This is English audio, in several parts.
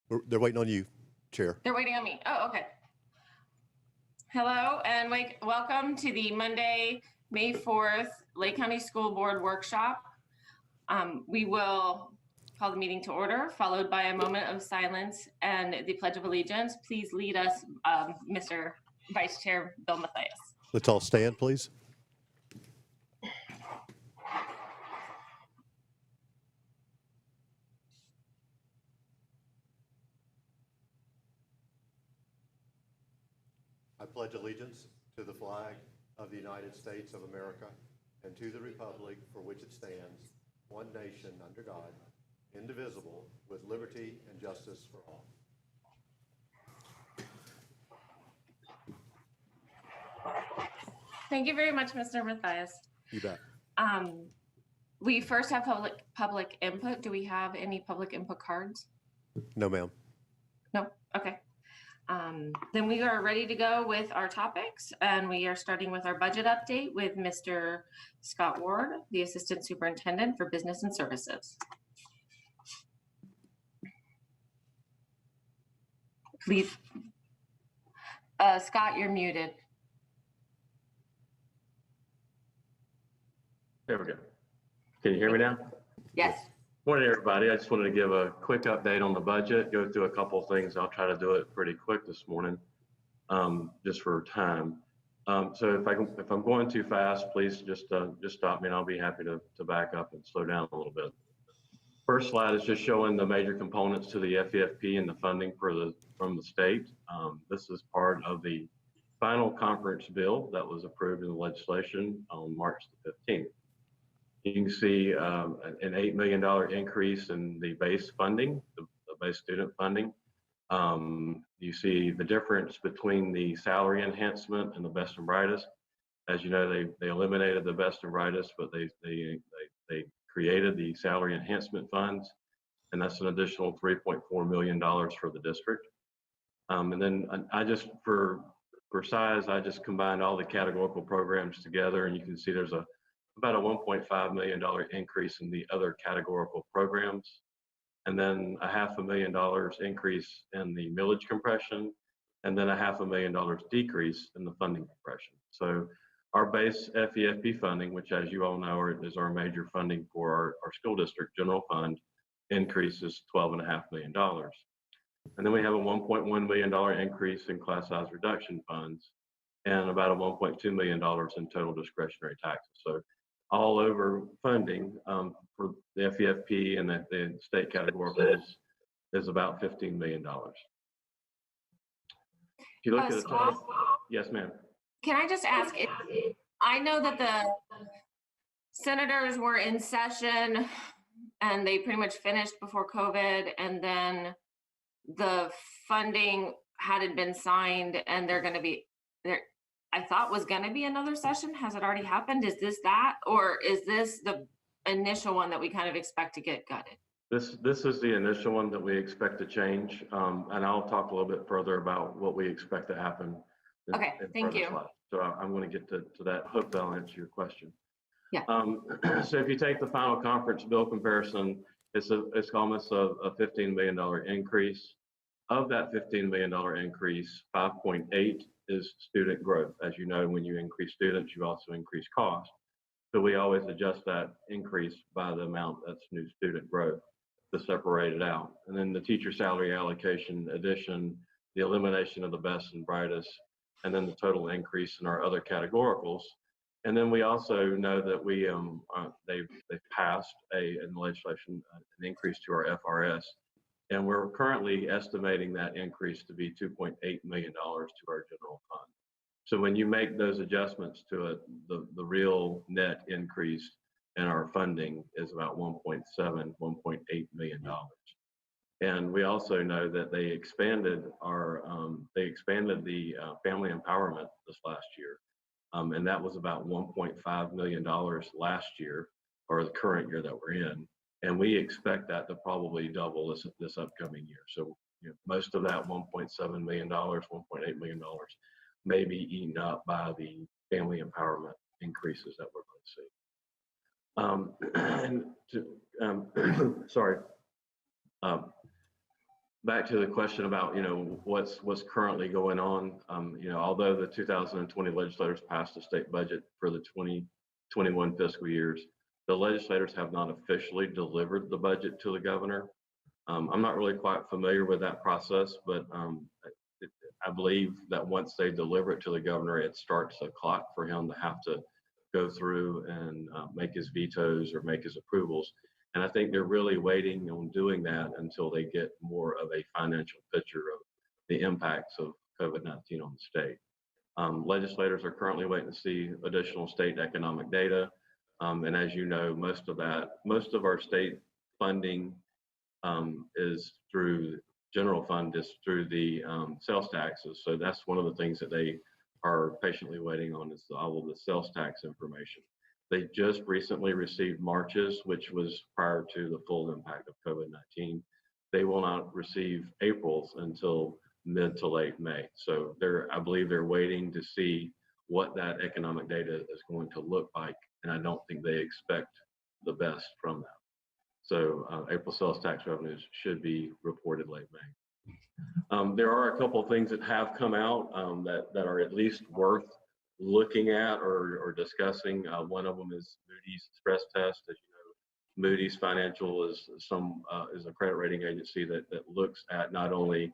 They're waiting on you, Chair. They're waiting on me. Oh, okay. Hello and welcome to the Monday, May 4th, Lake County School Board Workshop. We will call the meeting to order, followed by a moment of silence and the Pledge of Allegiance. Please lead us, Mr. Vice Chair Bill Mathias. Let's all stand, please. I pledge allegiance to the flag of the United States of America and to the republic for which it stands, one nation under God, indivisible, with liberty and justice for all. Thank you very much, Mr. Mathias. You bet. We first have public input. Do we have any public input cards? No, ma'am. No? Okay. Then we are ready to go with our topics, and we are starting with our budget update with Mr. Scott Ward, the Assistant Superintendent for Business and Services. Please. Scott, you're muted. There we go. Can you hear me now? Yes. Morning, everybody. I just wanted to give a quick update on the budget, go through a couple of things. I'll try to do it pretty quick this morning, just for time. So if I'm going too fast, please just stop me and I'll be happy to back up and slow down a little bit. First slide is just showing the major components to the FEFP and the funding from the state. This is part of the final conference bill that was approved in the legislation on March the 15th. You can see an $8 million increase in the base funding, the base student funding. You see the difference between the salary enhancement and the best and brightest. As you know, they eliminated the best and brightest, but they created the salary enhancement funds, and that's an additional $3.4 million for the district. And then I just, for size, I just combined all the categorical programs together, and you can see there's about a $1.5 million increase in the other categorical programs, and then a $500,000 increase in the millage compression, and then a $500,000 decrease in the funding compression. So our base FEFP funding, which as you all know is our major funding for our school district general fund, increases $12.5 million. And then we have a $1.1 million increase in class size reduction funds and about a $1.2 million in total discretionary taxes. So all over funding for the FEFP and the state category is about $15 million. If you look at the total, yes, ma'am. Can I just ask, I know that the senators were in session and they pretty much finished before COVID, and then the funding hadn't been signed, and they're going to be there. I thought was going to be another session. Has it already happened? Is this that, or is this the initial one that we kind of expect to get gutted? This is the initial one that we expect to change, and I'll talk a little bit further about what we expect to happen. Okay, thank you. Slides. So I'm going to get to that. Hope that'll answer your question. Yeah. So if you take the final conference bill comparison, it's almost a $15 million increase. Of that $15 million increase, 5.8 is student growth. As you know, when you increase students, you also increase cost. So we always adjust that increase by the amount that's new student growth to separate it out. And then the teacher salary allocation addition, the elimination of the best and brightest, and then the total increase in our other categoricals. And then we also know that they've passed in the legislation an increase to our FRS. And we're currently estimating that increase to be $2.8 million to our general fund. So when you make those adjustments to it, the real net increase in our funding is about $1.8 million. And we also know that they expanded the family empowerment this last year. And that was about $1.5 million last year, or the current year that we're in. And we expect that to probably double this upcoming year. So most of that $1.7 million, $1.8 million may be eaten up by the family empowerment increases that we're going to see. Sorry. back to the question about, what's currently going on. Although the 2020 legislators passed a state budget for the 2021 fiscal years, the legislators have not officially delivered the budget to the governor. I'm not really quite familiar with that process, but I believe that once they deliver it to the governor, it starts a clock for him to have to go through and make his vetoes or make his approvals. And I think they're really waiting on doing that until they get more of a financial picture of the impacts of COVID-19 on the state. Legislators are currently waiting to see additional state economic data. And as you know, most of our state funding is through general fund, is through the sales taxes. So that's one of the things that they are patiently waiting on, is all of the sales tax information. They just recently received March's, which was prior to the full impact of COVID-19. They will not receive April's until mid to late May. So I believe they're waiting to see what that economic data is going to look like. And I don't think they expect the best from that. So April sales tax revenues should be reported late May. There are a couple of things that have come out that are at least worth looking at or discussing. One of them is Moody's stress test. As you know, Moody's Financial is a credit rating agency that looks at not only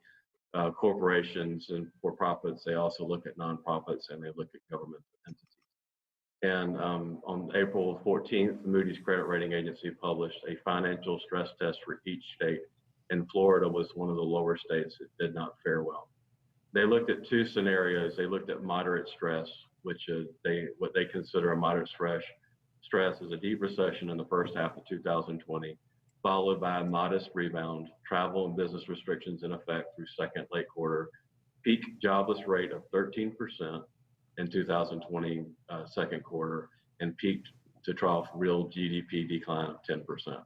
corporations and for-profits, they also look at nonprofits, and they look at government entities. And on April 14th, Moody's credit rating agency published a financial stress test for each state, and Florida was one of the lower states that did not fare well. They looked at two scenarios. They looked at moderate stress, which is what they consider a moderate stress is a deep recession in the first half of 2020, followed by a modest rebound, travel and business restrictions in effect through second late quarter, peak jobless rate of 13% in 2020 second quarter, and peaked to trough real GDP decline of 10%.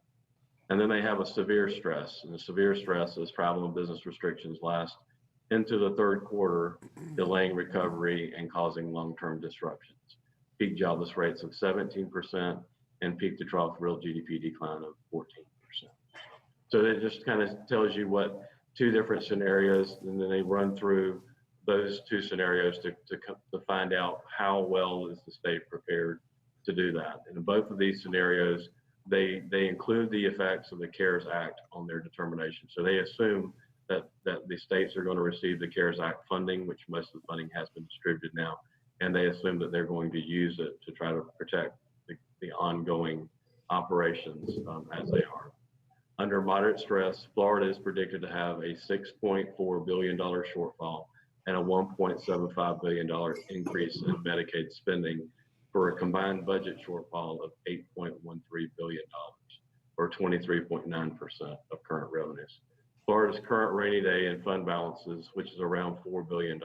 And then they have a severe stress, and the severe stress is travel and business restrictions last into the third quarter, delaying recovery and causing long-term disruptions. Peak jobless rates of 17% and peak to trough real GDP decline of 14%. So it just kind of tells you what two different scenarios, and then they run through those two scenarios to find out how well is the state prepared to do that. And in both of these scenarios, they include the effects of the CARES Act on their determination. So they assume that the states are going to receive the CARES Act funding, which most of the funding has been distributed now, and they assume that they're going to use it to try to protect the ongoing operations as they are. Under moderate stress, Florida is predicted to have a $6.4 billion shortfall and a $1.75 billion increase in Medicaid spending for a combined budget shortfall of $8.13 billion, or 23.9% of current revenues. Florida's current rainy day and fund balances, which is around $4 billion,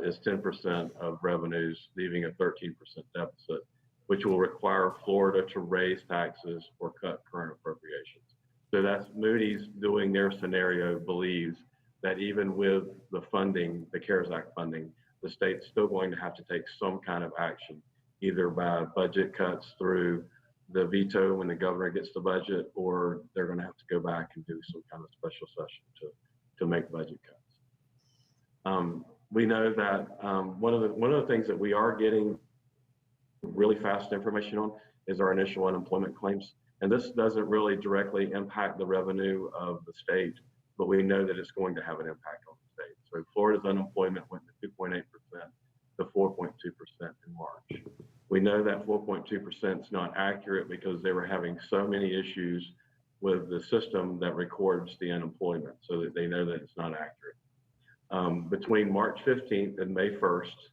is 10% of revenues, leaving a 13% deficit, which will require Florida to raise taxes or cut current appropriations. So that's Moody's doing their scenario, believes that even with the funding, the CARES Act funding, the state's still going to have to take some kind of action, either by budget cuts through the veto when the governor gets the budget, or they're going to have to go back and do some kind of special session to make budget cuts. We know that one of the things that we are getting really fast information on is our initial unemployment claims. And this doesn't really directly impact the revenue of the state, but we know that it's going to have an impact on the state. So Florida's unemployment went to 2.8% to 4.2% in March. We know that 4.2% is not accurate because they were having so many issues with the system that records the unemployment, so that they know that it's not accurate. Between March 15th and May 1st,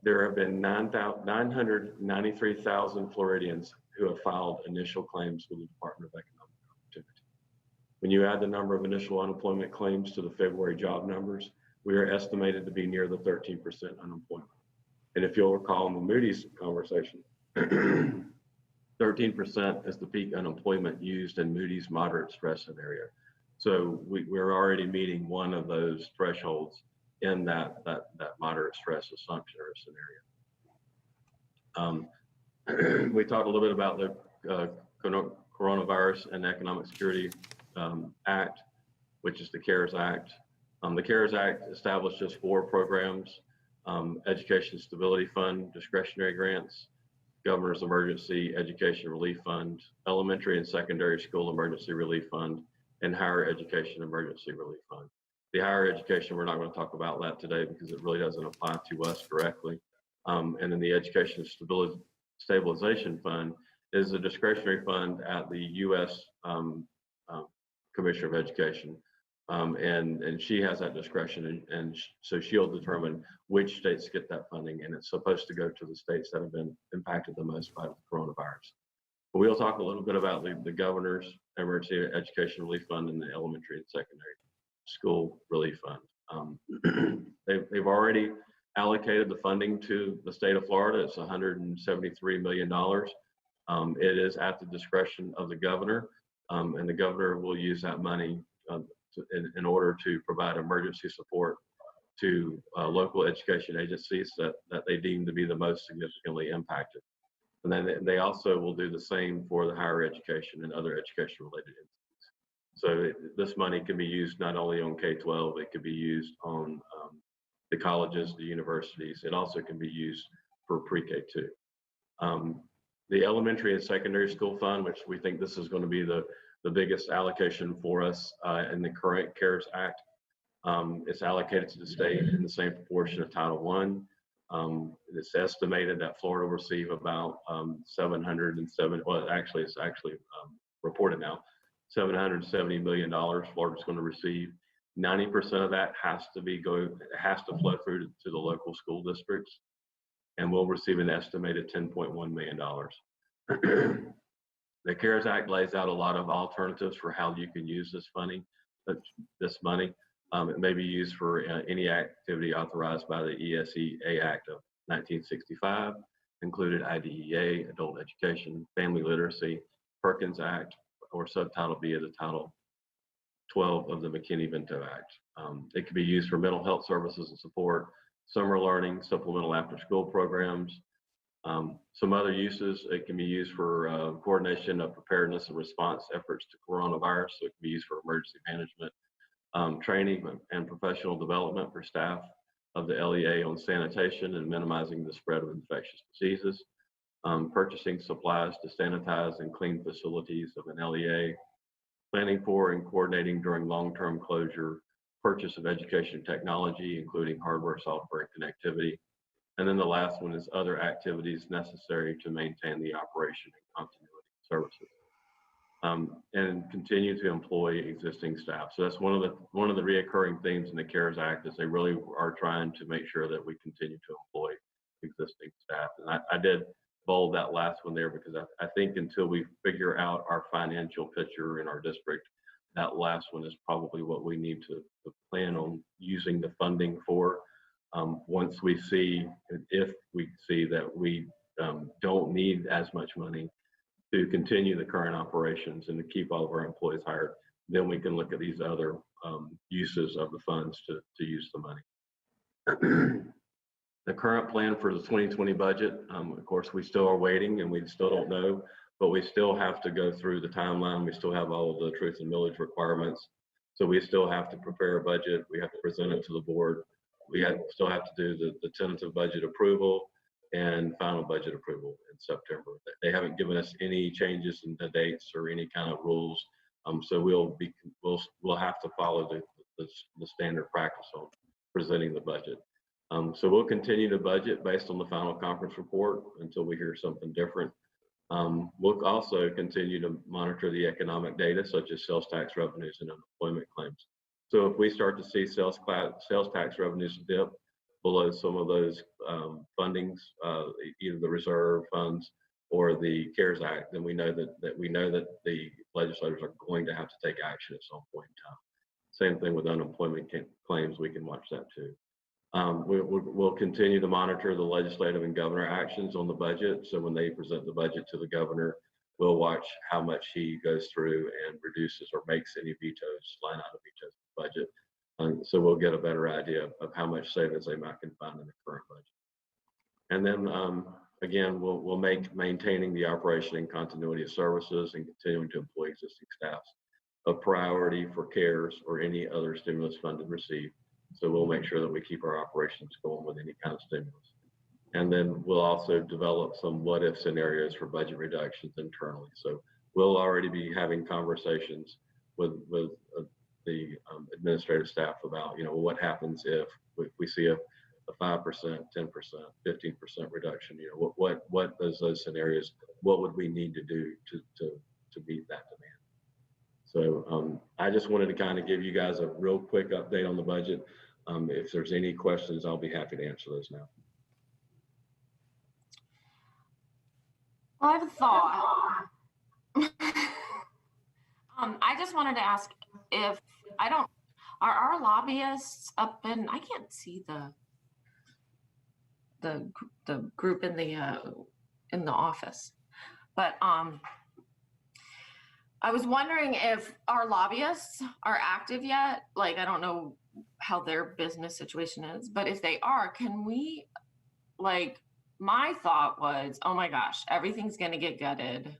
there have been 993,000 Floridians who have filed initial claims with the Department of Economic Opportunity. When you add the number of initial unemployment claims to the February job numbers, we are estimated to be near the 13% unemployment. And if you'll recall in the Moody's conversation, 13% is the peak unemployment used in Moody's moderate stress scenario. So we're already meeting one of those thresholds in that moderate stress assumption or scenario. We talked a little bit about the Coronavirus and Economic Security Act. which is the CARES Act. The CARES Act establishes 4 programs: Education Stability Fund, discretionary grants, Governor's Emergency Education Relief Fund, Elementary and Secondary School Emergency Relief Fund, and Higher Education Emergency Relief Fund. The higher education, we're not going to talk about that today because it really doesn't apply to us directly. And then the Education Stabilization Fund is a discretionary fund at the U.S. Commissioner of Education. And she has that discretion, and so she'll determine which states get that funding, and it's supposed to go to the states that have been impacted the most by the coronavirus. But we'll talk a little bit about the Governor's Emergency Education Relief Fund and the Elementary and Secondary School Relief Fund. They've already allocated the funding to the state of Florida. It's $173 million. It is at the discretion of the governor, and the governor will use that money in order to provide emergency support to local education agencies that they deem to be the most significantly impacted. And then they also will do the same for the higher education and other education related entities. So this money can be used not only on K-12, it could be used on the colleges, the universities. It also can be used for pre-K-2. The Elementary and Secondary School Fund, which we think this is going to be the biggest allocation for us in the current CARES Act. It's allocated to the state in the same proportion of Title I. It's estimated that Florida will receive about 707, well, actually, it's reported now, $770 million Florida's going to receive. 90% of that has to flow through to the local school districts, and we'll receive an estimated $10.1 million. The CARES Act lays out a lot of alternatives for how you can use this money. It may be used for any activity authorized by the ESEA Act of 1965, included IDEA, Adult Education, Family Literacy, Perkins Act, or Subtitle B of the Title 12 of the McKinney-Vento Act. It can be used for mental health services and support, summer learning, supplemental after-school programs. Some other uses, it can be used for coordination of preparedness and response efforts to coronavirus. So it can be used for emergency management, training and professional development for staff of the LEA on sanitation and minimizing the spread of infectious diseases, purchasing supplies to sanitize and clean facilities of an LEA, planning for and coordinating during long-term closure, purchase of education technology, including hardware, software, and connectivity. And then the last one is other activities necessary to maintain the operation and continuity of services, and continue to employ existing staff. So that's one of the reoccurring themes in the CARES Act is they really are trying to make sure that we continue to employ existing staff. And I did bold that last one there because I think until we figure out our financial picture in our district, that last one is probably what we need to plan on using the funding for. Once we see, if we see that we don't need as much money to continue the current operations and to keep all of our employees hired, then we can look at these other uses of the funds to use the money. The current plan for the 2020 budget, of course, we still are waiting and we still don't know, but we still have to go through the timeline. We still have all of the truth and millage requirements. So we still have to prepare a budget. We have to present it to the board. We still have to do the tentative budget approval and final budget approval in September. They haven't given us any changes in the dates or any kind of rules. So we'll have to follow the standard practice on presenting the budget. So we'll continue to budget based on the final conference report until we hear something different. We'll also continue to monitor the economic data such as sales tax revenues and unemployment claims. So if we start to see sales tax revenues dip below some of those fundings, either the reserve funds or the CARES Act, then we know that the legislators are going to have to take action at some point in time. Same thing with unemployment claims, we can watch that too. We'll continue to monitor the legislative and governor actions on the budget. So when they present the budget to the governor, we'll watch how much he goes through and reduces or makes any vetoes, line item vetoes in the budget. So we'll get a better idea of how much savings they might can find in the current budget. And then again, we'll make maintaining the operation and continuity of services and continuing to employ existing staffs of priority for CARES or any other stimulus funded received. So we'll make sure that we keep our operations going with any kind of stimulus. And then we'll also develop some what if scenarios for budget reductions internally. So we'll already be having conversations with the administrative staff about, what happens if we see a 5%, 10%, 15% reduction. What those scenarios, what would we need to do to meet that demand? So I just wanted to kind of give you guys a real quick update on the budget. If there's any questions, I'll be happy to answer those now. Well, I have a thought. I just wanted to ask if are our lobbyists up in, I can't see the group in the office, but I was wondering if our lobbyists are active yet. Like, I don't know how their business situation is, but if they are, can we, like, my thought was, oh my gosh, everything's going to get gutted.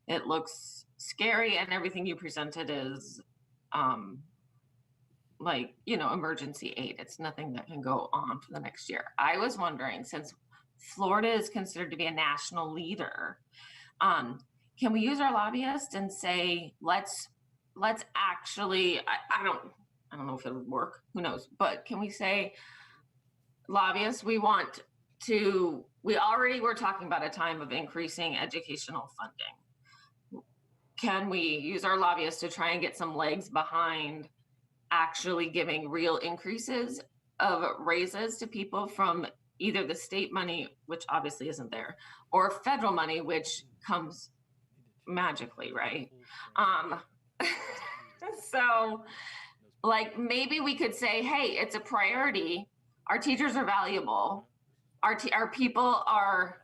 It looks scary, and everything you presented is emergency aid. It's nothing that can go on for the next year. I was wondering, since Florida is considered to be a national leader, can we use our lobbyists and say, let's actually, I don't know if it would work, who knows, but can we say, lobbyists, we already were talking about a time of increasing educational funding. Can we use our lobbyists to try and get some legs behind actually giving real increases of raises to people from either the state money, which obviously isn't there, or federal money, which comes magically, right? So, like, maybe we could say, hey, it's a priority. Our teachers are valuable. Our people are,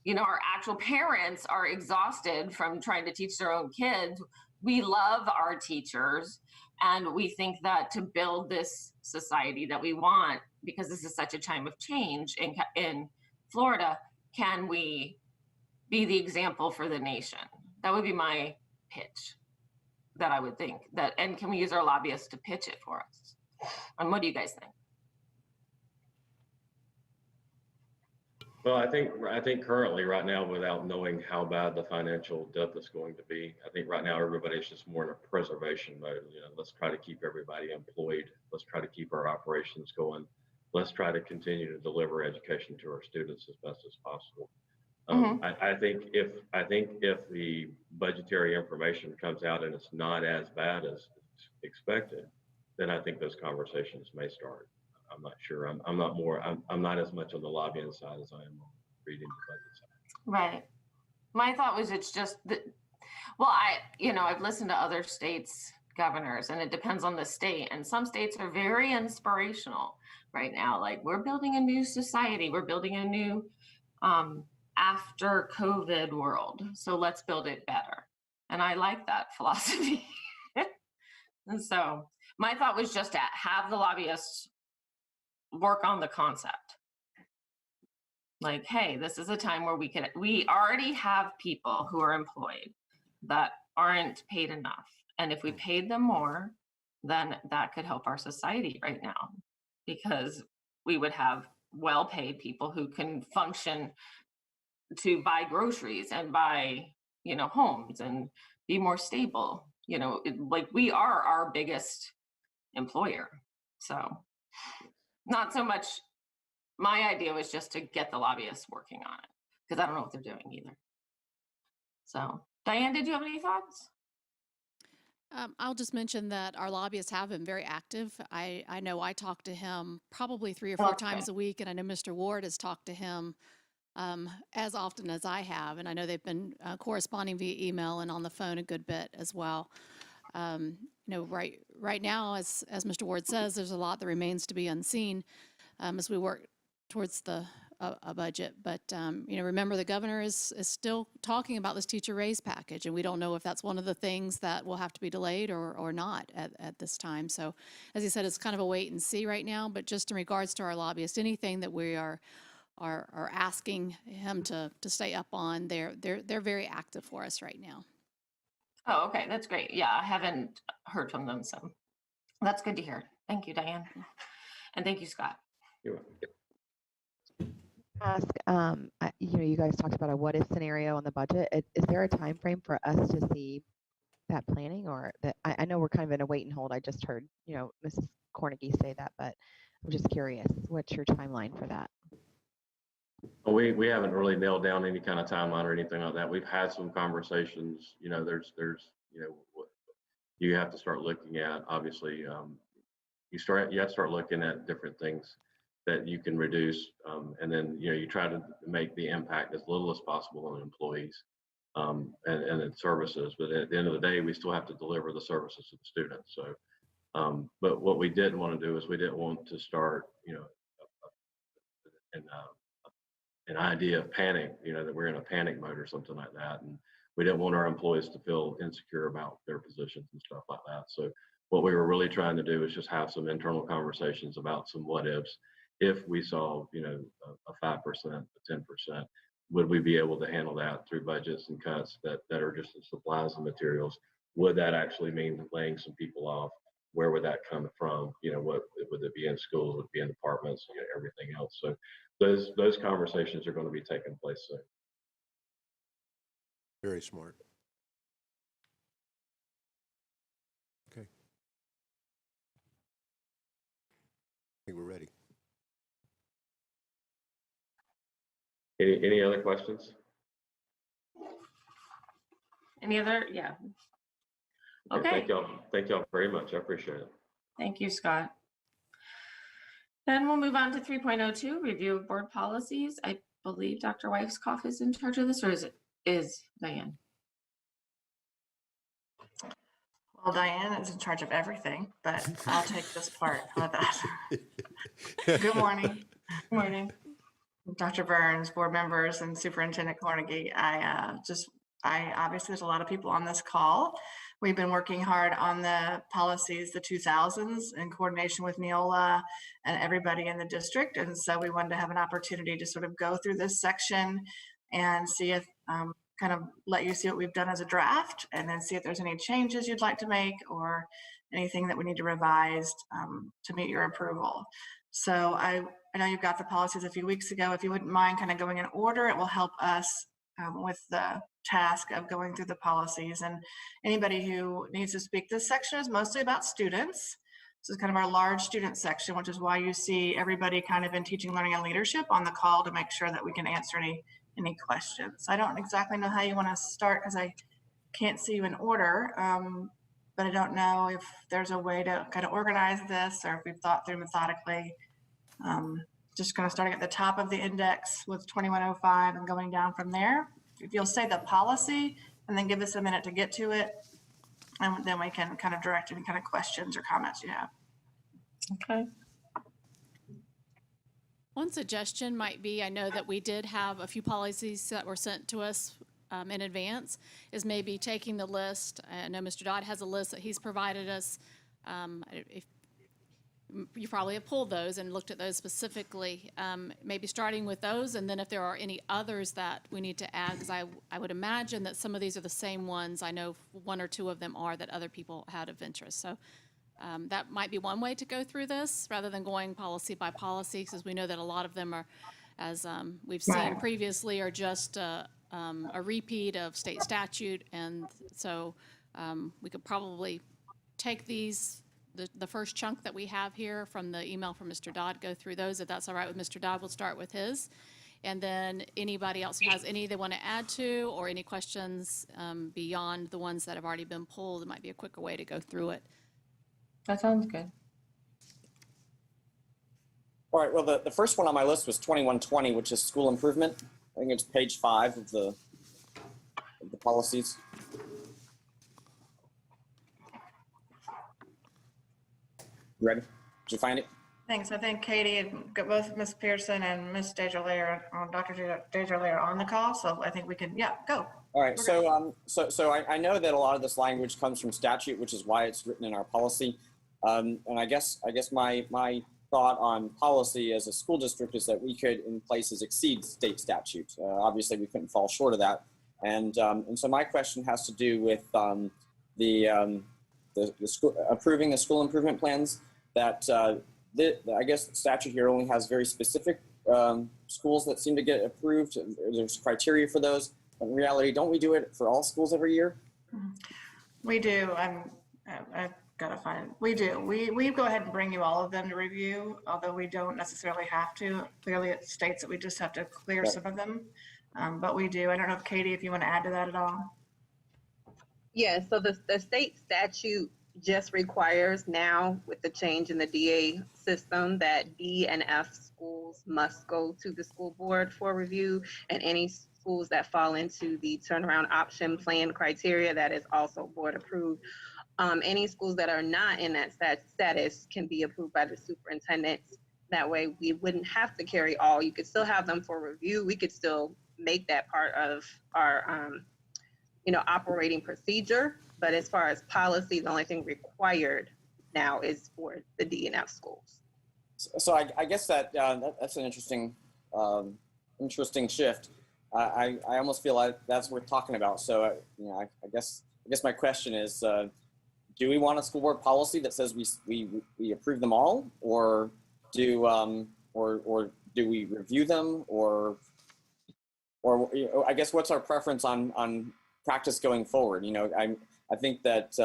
our actual parents are exhausted from trying to teach their own kids. We love our teachers, and we think that to build this society that we want, because this is such a time of change in Florida, can we be the example for the nation? That would be my pitch that I would think that, and can we use our lobbyists to pitch it for us? And what do you guys think? Well, I think currently right now, without knowing how bad the financial depth is going to be, I think right now everybody's just more in a preservation mode. Let's try to keep everybody employed. Let's try to keep our operations going. Let's try to continue to deliver education to our students as best as possible. I think if the budgetary information comes out and it's not as bad as expected, then I think those conversations may start. I'm not sure. I'm not as much on the lobbying side as I am on reading the budget side. Right. My thought was it's just that, well, I've listened to other states' governors, and it depends on the state. And some states are very inspirational right now. Like, we're building a new society. We're building a new after COVID world. So let's build it better. And I like that philosophy. And so my thought was just to have the lobbyists work on the concept. Like, hey, this is a time where we already have people who are employed that aren't paid enough. And if we paid them more, then that could help our society right now, because we would have well-paid people who can function to buy groceries and buy, homes and be more stable. Like, we are our biggest employer. So not so much, my idea was just to get the lobbyists working on it, because I don't know what they're doing either. So, Diane, did you have any thoughts? I'll just mention that our lobbyists have been very active. I know I talk to him probably 3 or 4 times a week, and I know Mr. Ward has talked to him as often as I have, and I know they've been corresponding via email and on the phone a good bit as well. Right now, as Mr. Ward says, there's a lot that remains to be unseen as we work towards a budget. But remember, the governor is still talking about this teacher raise package, and we don't know if that's one of the things that will have to be delayed or not at this time. So, as he said, it's kind of a wait and see right now. But just in regards to our lobbyists, anything that we are asking him to stay up on, they're very active for us right now. Oh, okay, that's great. Yeah, I haven't heard from them, so that's good to hear. Thank you, Diane. And thank you, Scott. You're welcome. Ask, you guys talked about a what if scenario on the budget. Is there a time frame for us to see that planning, or that I know we're kind of in a wait and hold. I just heard, Mrs. Cornegie say that, but I'm just curious, what's your timeline for that? Well, we haven't really nailed down any kind of timeline or anything like that. We've had some conversations, there's, what you have to start looking at, obviously, you have to start looking at different things that you can reduce. And then, you try to make the impact as little as possible on employees and in services. But at the end of the day, we still have to deliver the services to the students. So, but what we didn't want to do is we didn't want to start, an idea of panic, that we're in a panic mode or something like that. And we didn't want our employees to feel insecure about their positions and stuff like that. So what we were really trying to do is just have some internal conversations about some what ifs. If we saw, a 5%, a 10%, would we be able to handle that through budgets and cuts that are just the supplies and materials? Would that actually mean laying some people off? Where would that come from? What would it be in schools? Would it be in departments? Everything else. So those conversations are going to be taking place soon. Very smart. Okay. I think we're ready. Any other questions? Any other? Yeah. Okay. Thank y'all very much. I appreciate it. Thank you, Scott. Then we'll move on to 3.02, review of board policies. I believe Dr. Weisskopf is in charge of this, or is Diane? Well, Diane is in charge of everything, but I'll take this part. How about that? Good morning. Good morning. Dr. Burns, board members, and Superintendent Cornegie. Obviously there's a lot of people on this call. We've been working hard on the policies, the 2000s, in coordination with Neola and everybody in the district. And so we wanted to have an opportunity to sort of go through this section and see if, kind of let you see what we've done as a draft, and then see if there's any changes you'd like to make or anything that we need to revise to meet your approval. So I know you got the policies a few weeks ago. If you wouldn't mind kind of going in order, it will help us with the task of going through the policies. And anybody who needs to speak, this section is mostly about students. This is kind of our large student section, which is why you see everybody kind of in teaching, learning, and leadership on the call to make sure that we can answer any questions. I don't exactly know how you want to start because I can't see you in order, but I don't know if there's a way to kind of organize this or if we've thought through methodically. Just kind of starting at the top of the index with 2105 and going down from there. If you'll say the policy and then give us a minute to get to it, and then we can kind of direct any kind of questions or comments you have. Okay. One suggestion might be, I know that we did have a few policies that were sent to us in advance, is maybe taking the list. I know Mr. Dodd has a list that he's provided us. If you probably have pulled those and looked at those specifically, maybe starting with those, and then if there are any others that we need to add, because I would imagine that some of these are the same ones. I know one or two of them are that other people had of interest. So that might be one way to go through this rather than going policy by policy, because we know that a lot of them are, as we've seen previously, are just a repeat of state statute. And so we could probably take these, the first chunk that we have here from the email from Mr. Dodd, go through those. If that's all right with Mr. Dodd, we'll start with his. And then anybody else who has any they want to add to, or any questions beyond the ones that have already been pulled, it might be a quicker way to go through it. That sounds good. All right, well, the first one on my list was 2120, which is school improvement. I think it's page 5 of the policies. You ready? Did you find it? Thanks. I think Katie and both Ms. Pearson and Ms. Desjardins, Dr. Desjardins are on the call, so I think we can, go. All right, so I know that a lot of this language comes from statute, which is why it's written in our policy. And I guess my thought on policy as a school district is that we could, in places, exceed state statute. Obviously, we couldn't fall short of that. And so my question has to do with the school, approving the school improvement plans that I guess the statute here only has very specific schools that seem to get approved. There's criteria for those. But in reality, don't we do it for all schools every year? We do. I've got to find it. We do. We go ahead and bring you all of them to review, although we don't necessarily have to. Clearly, it states that we just have to clear some of them. But we do. I don't know if Katie, if you want to add to that at all. Yeah, so the state statute just requires now, with the change in the DA system, that D and F schools must go to the school board for review, and any schools that fall into the turnaround option plan criteria, that is also board approved. Any schools that are not in that status can be approved by the superintendent. That way we wouldn't have to carry all. You could still have them for review. We could still make that part of our operating procedure. But as far as policy, the only thing required now is for the D and F schools. So I guess that's an interesting shift. I almost feel like that's worth talking about. So I guess my question is, do we want a school board policy that says we approve them all, or do we review them, or I guess what's our preference on practice going forward? I think that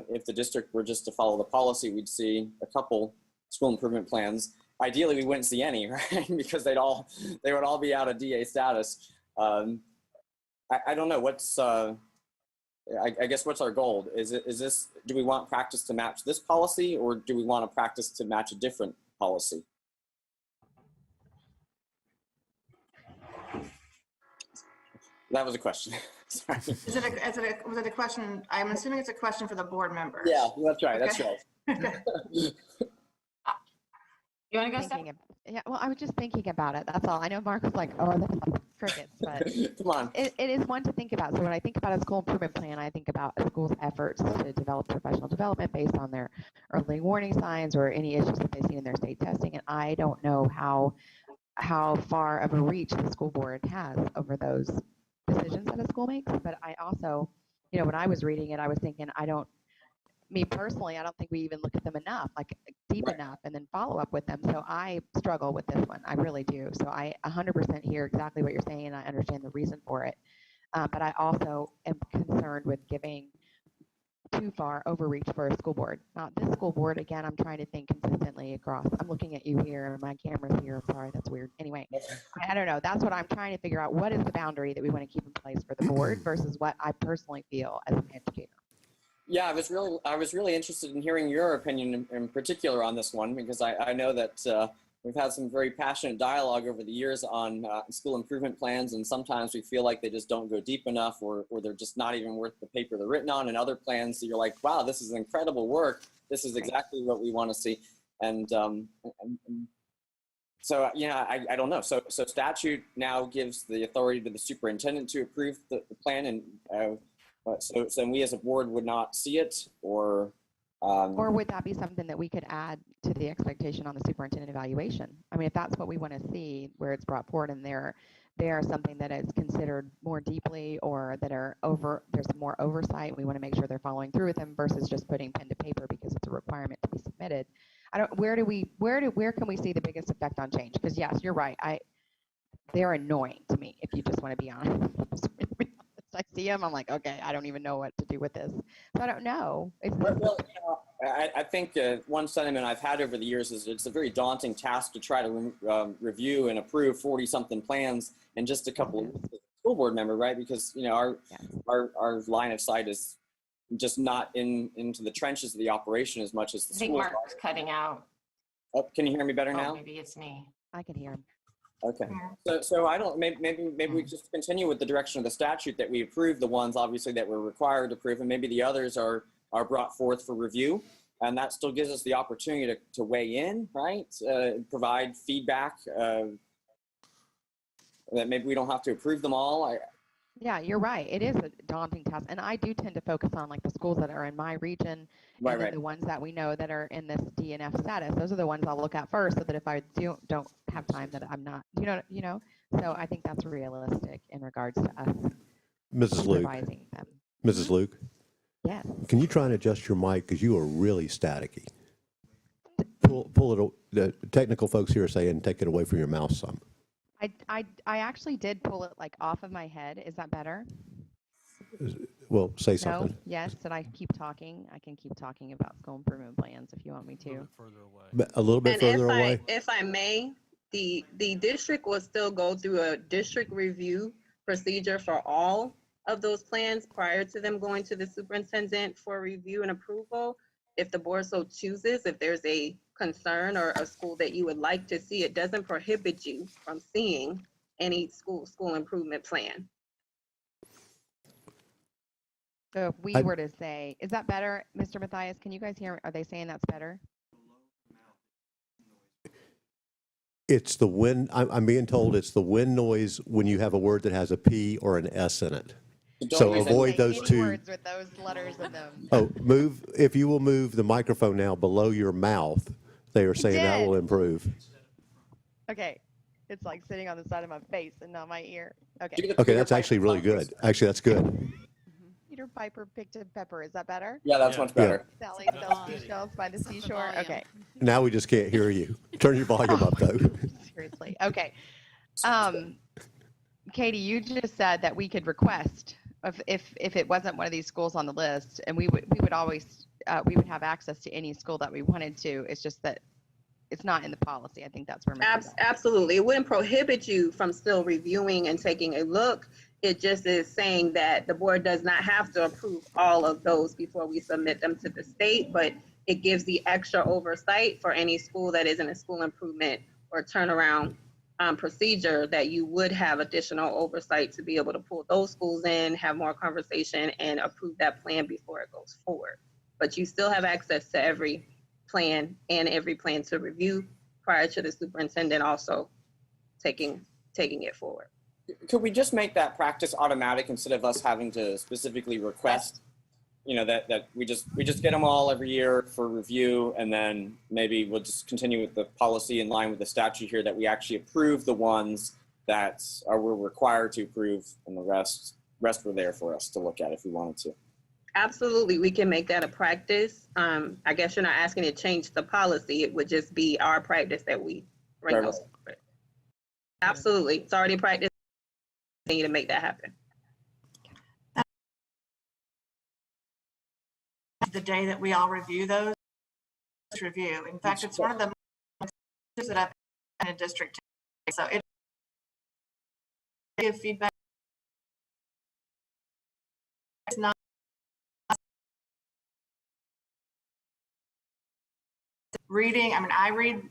if the district were just to follow the policy, we'd see a couple school improvement plans. Ideally, we wouldn't see any, right? Because they would all be out of DA status. I don't know what's. I guess what's our goal? Is this? Do we want practice to match this policy, or do we want a practice to match a different policy? That was a question. Sorry. Was it a question? I'm assuming it's a question for the board members. Yeah, that's right. Okay. That's right. You want to go, Steph? Yeah, well, I was just thinking about it. That's all. I know Mark was like, oh, that's like crickets, but Come on. it is one to think about. So when I think about a school improvement plan, I think about a school's efforts to develop professional development based on their early warning signs or any issues that they see in their state testing. And I don't know how far of a reach the school board has over those decisions that a school makes. But I also, when I was reading it, I was thinking, me personally, I don't think we even look at them enough, like deep enough, and then follow up with them. So I struggle with this one. I really do. So I 100% hear exactly what you're saying, and I understand the reason for it. But I also am concerned with giving too far overreach for a school board. Now, this school board, again, I'm trying to think consistently across. I'm looking at you here. My camera's here. I'm sorry, that's weird. Anyway, I don't know. That's what I'm trying to figure out. What is the boundary that we want to keep in place for the board versus what I personally feel as an educator? Yeah, I was really interested in hearing your opinion in particular on this one, because I know that we've had some very passionate dialogue over the years on school improvement plans, and sometimes we feel like they just don't go deep enough, or they're just not even worth the paper they're written on, and other plans that you're like, wow, this is incredible work. This is exactly what we want to see. And so, I don't know. So statute now gives the authority to the superintendent to approve the plan, and so we as a board would not see it, or would that be something that we could add to the expectation on the superintendent evaluation? I mean, if that's what we want to see, where it's brought forward and they are something that is considered more deeply, or that there's more oversight, we want to make sure they're following through with them versus just putting pen to paper because it's a requirement to be submitted. Where can we see the biggest effect on change? Because yes, you're right. They're annoying to me, if you just want to be honest. I see them, I'm like, okay, I don't even know what to do with this. So I don't know. Well, I think one sentiment I've had over the years is it's a very daunting task to try to review and approve 40-something plans in just a couple of weeks as a school board member, right? Because our line of sight is just not into the trenches of the operation as much as the I think schools Mark's are. cutting out. Oh, can you hear me better now? Maybe it's me. I can hear him. Okay. So I don't, maybe we just continue with the direction of the statute, that we approve the ones obviously that we're required to approve, and maybe the others are brought forth for review, and that still gives us the opportunity to weigh in, right? Provide feedback that maybe we don't have to approve them all. Yeah, you're right. It is a daunting task. And I do tend to focus on like the schools that are in my region, and then the ones that we know that are in this DNF status. Those are the ones I'll look at first, so that if I don't have time, that I'm not, you know. So I think that's realistic in regards to us Mrs. Luke, supervising them. Mrs. Luke, Yes. can you try and adjust your mic because you are really staticky? Pull it. The technical folks here are saying take it away from your mouth some. I actually did pull it like off of my head. Is that better? Well, say No? something. Yes? Did I keep talking? I can keep talking about school improvement plans if you want me to. A little bit And further away. if I may, the district will still go through a district review procedure for all of those plans prior to them going to the superintendent for review and approval. If the board so chooses, if there's a concern or a school that you would like to see, it doesn't prohibit you from seeing any school improvement plan. So if we I- were to say, is that better, Mr. Matthias? Can you guys hear? Are they saying that's better? It's the wind. I'm being told it's the wind noise when you have a word that has a P or an S in it. Don't So use avoid any- those Any two. words with those letters in them. Oh, if you will move the microphone now below your mouth, they are saying that did. will improve. Okay. It's like sitting on the side of my face and not my ear. Okay. Do the Okay, Peter that's Piper actually really numbers. good. Actually, that's good. Peter Piper picked a pepper. Is that better? Yeah, that's much better. Sally sells seashells by the Just the seashore. volume. Okay. Now we just can't hear you. Turn your volume up though. Seriously. Okay. Katie, you just said that we could request if it wasn't one of these schools on the list, and we would always we would have access to any school that we wanted to. It's just that it's not in the policy. I think that's where Absolutely. It wouldn't prohibit you from still reviewing and taking a look. It just is saying that the board does not have to approve all of those before we submit them to the state, but it gives the extra oversight for any school that isn't a school improvement or turnaround procedure, that you would have additional oversight to be able to pull those schools in, have more conversation, and approve that plan before it goes forward. But you still have access to every plan and every plan to review prior to the superintendent also taking it forward. Could we just make that practice automatic instead of us having to specifically request? You know, that we just get them all every year for review, and then maybe we'll just continue with the policy in line with the statute here that we actually approve the ones that we're required to approve, and the rest were there for us to look at if we wanted to. Absolutely, we can make that a practice. I guess you're not asking to change the policy. It would just be our practice that we bring those. Absolutely, it's already practice. We need to make that happen. The day that we all review those, review. In fact, it's one of the most that I've been in a district. So it give feedback. It's not reading. I mean, I read.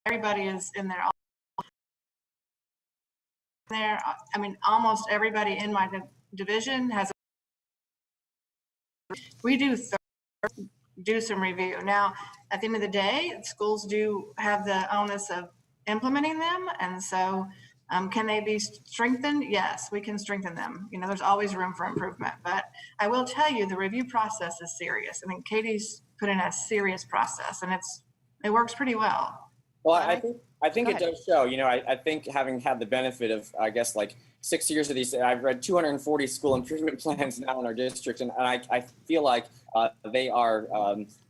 Everybody is in there. I mean, almost everybody in my division has. We do some review. Now, at the end of the day, schools do have the onus of implementing them. And so can they be strengthened? Yes, we can strengthen them. You know, there's always room for improvement. But I will tell you, the review process is serious. I mean, Katie's put in a serious process, and it works pretty well. Well, I think Go it ahead. does show. You know, I think having had the benefit of, I guess, like 6 years of these, I've read 240 school improvement plans now in our district, and I feel like they are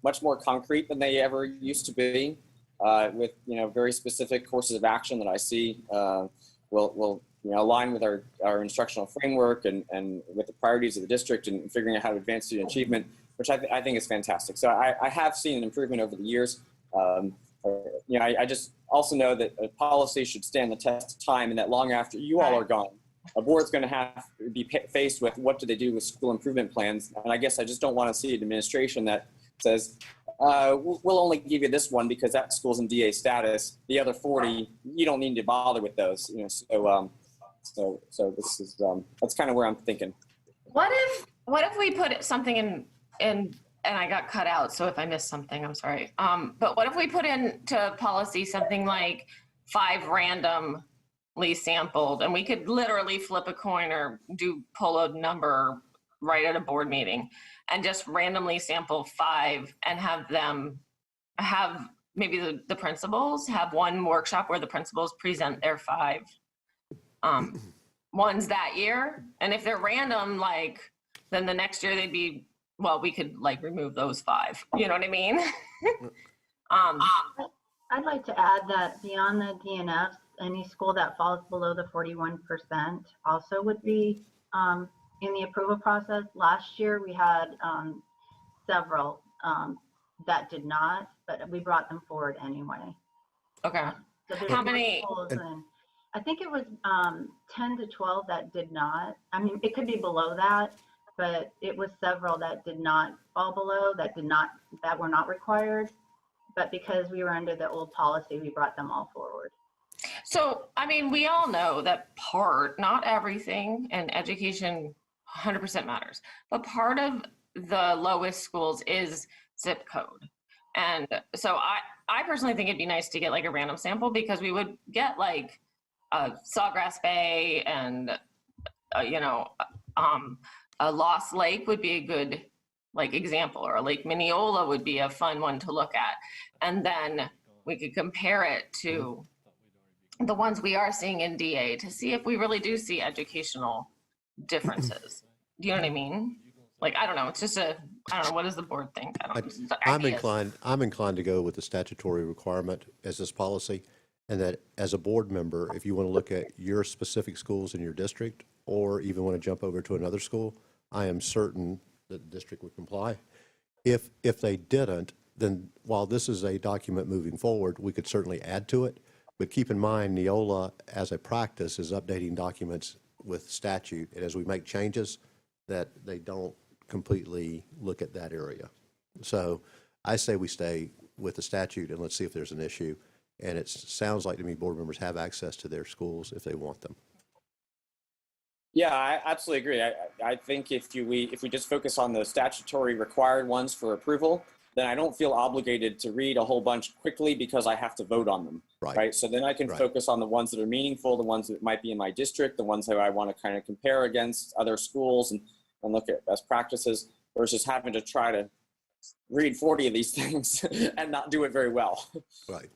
much more concrete than they ever used to be, with, you know, very specific courses of action that I see will you know, align with our instructional framework and with the priorities of the district and figuring out how to advance student achievement, which I think is fantastic. So I have seen an improvement over the years. You know, I just also know that a policy should stand the test of time, and that long after you all are gone, a board's going to have to be faced with what do they do with school improvement plans. And I guess I just don't want to see an administration that says, we'll only give you this one because that school's in DA status. The other 40, you don't need to bother with those. You know, so this is that's kind of where I'm thinking. What if we put something in and I got cut out, so if I missed something, I'm sorry. But what if we put into policy something like 5 randomly sampled, and we could literally flip a coin or pull a number right at a board meeting and just randomly sample 5 and have them have maybe the principals have one workshop where the principals present their 5 ones that year. And if they're random, like, then the next year they'd be, well, we could like remove those 5. You know what I mean? I'd like to add that beyond the DNFs, any school that falls below the 41% also would be in the approval process. Last year, we had several that did not, but we brought them forward anyway. Okay. So there's How more many? schools and I think it was 10 to 12 that did not. I mean, it could be below that, but it was several that did not fall below, that were not required. But because we were under the old policy, we brought them all forward. So, I mean, we all know that not everything, and education 100% matters, but part of the lowest schools is zip code. And so I personally think it'd be nice to get like a random sample, because we would get like Sawgrass Bay and, a Lost Lake would be a good like example, or Lake Mineola would be a fun one to look at. And then we could compare it to the ones we are seeing in DA to see if we really do see educational differences. Do you know what I mean? Like, I don't know. It's just I don't know. What does the board think? I don't know. I'm inclined to go with the statutory requirement as this policy, and that as a board member, if you want to look at your specific schools in your district, or even want to jump over to another school, I am certain that the district would comply. If they didn't, then while this is a document moving forward, we could certainly add to it. But keep in mind, Neola as a practice is updating documents with statute, and as we make changes, that they don't completely look at that area. So I say we stay with the statute and let's see if there's an issue. And it sounds like to me board members have access to their schools if they want them. Yeah, I absolutely agree. I think if we just focus on the statutory required ones for approval, then I don't feel obligated to read a whole bunch quickly because I have to vote on them. Right. So then I can focus on the ones that are meaningful, the ones that might be in my district, the ones that I want to kind of compare against other schools and look at best practices, versus having to try to read 40 of these things and not do it very well. Right.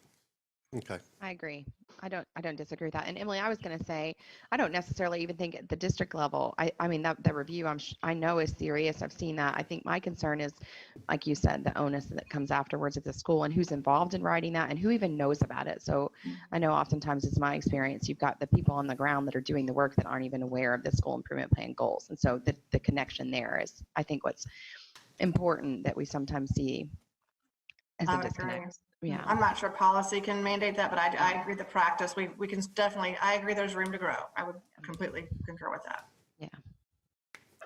Okay. I agree. I don't disagree with that. And Emily, I was going to say, I don't necessarily even think at the district level. I mean, the review I know is serious. I've seen that. I think my concern is, like you said, the onus that comes afterwards at the school and who's involved in writing that and who even knows about it. So I know oftentimes it's my experience. You've got the people on the ground that are doing the work that aren't even aware of the school improvement plan goals. And so the connection there is, I think, what's important that we sometimes see as a disconnect. Yeah. I'm not sure policy can mandate that, but I agree the practice, we can definitely, I agree there's room to grow. I would completely concur with that. Yeah.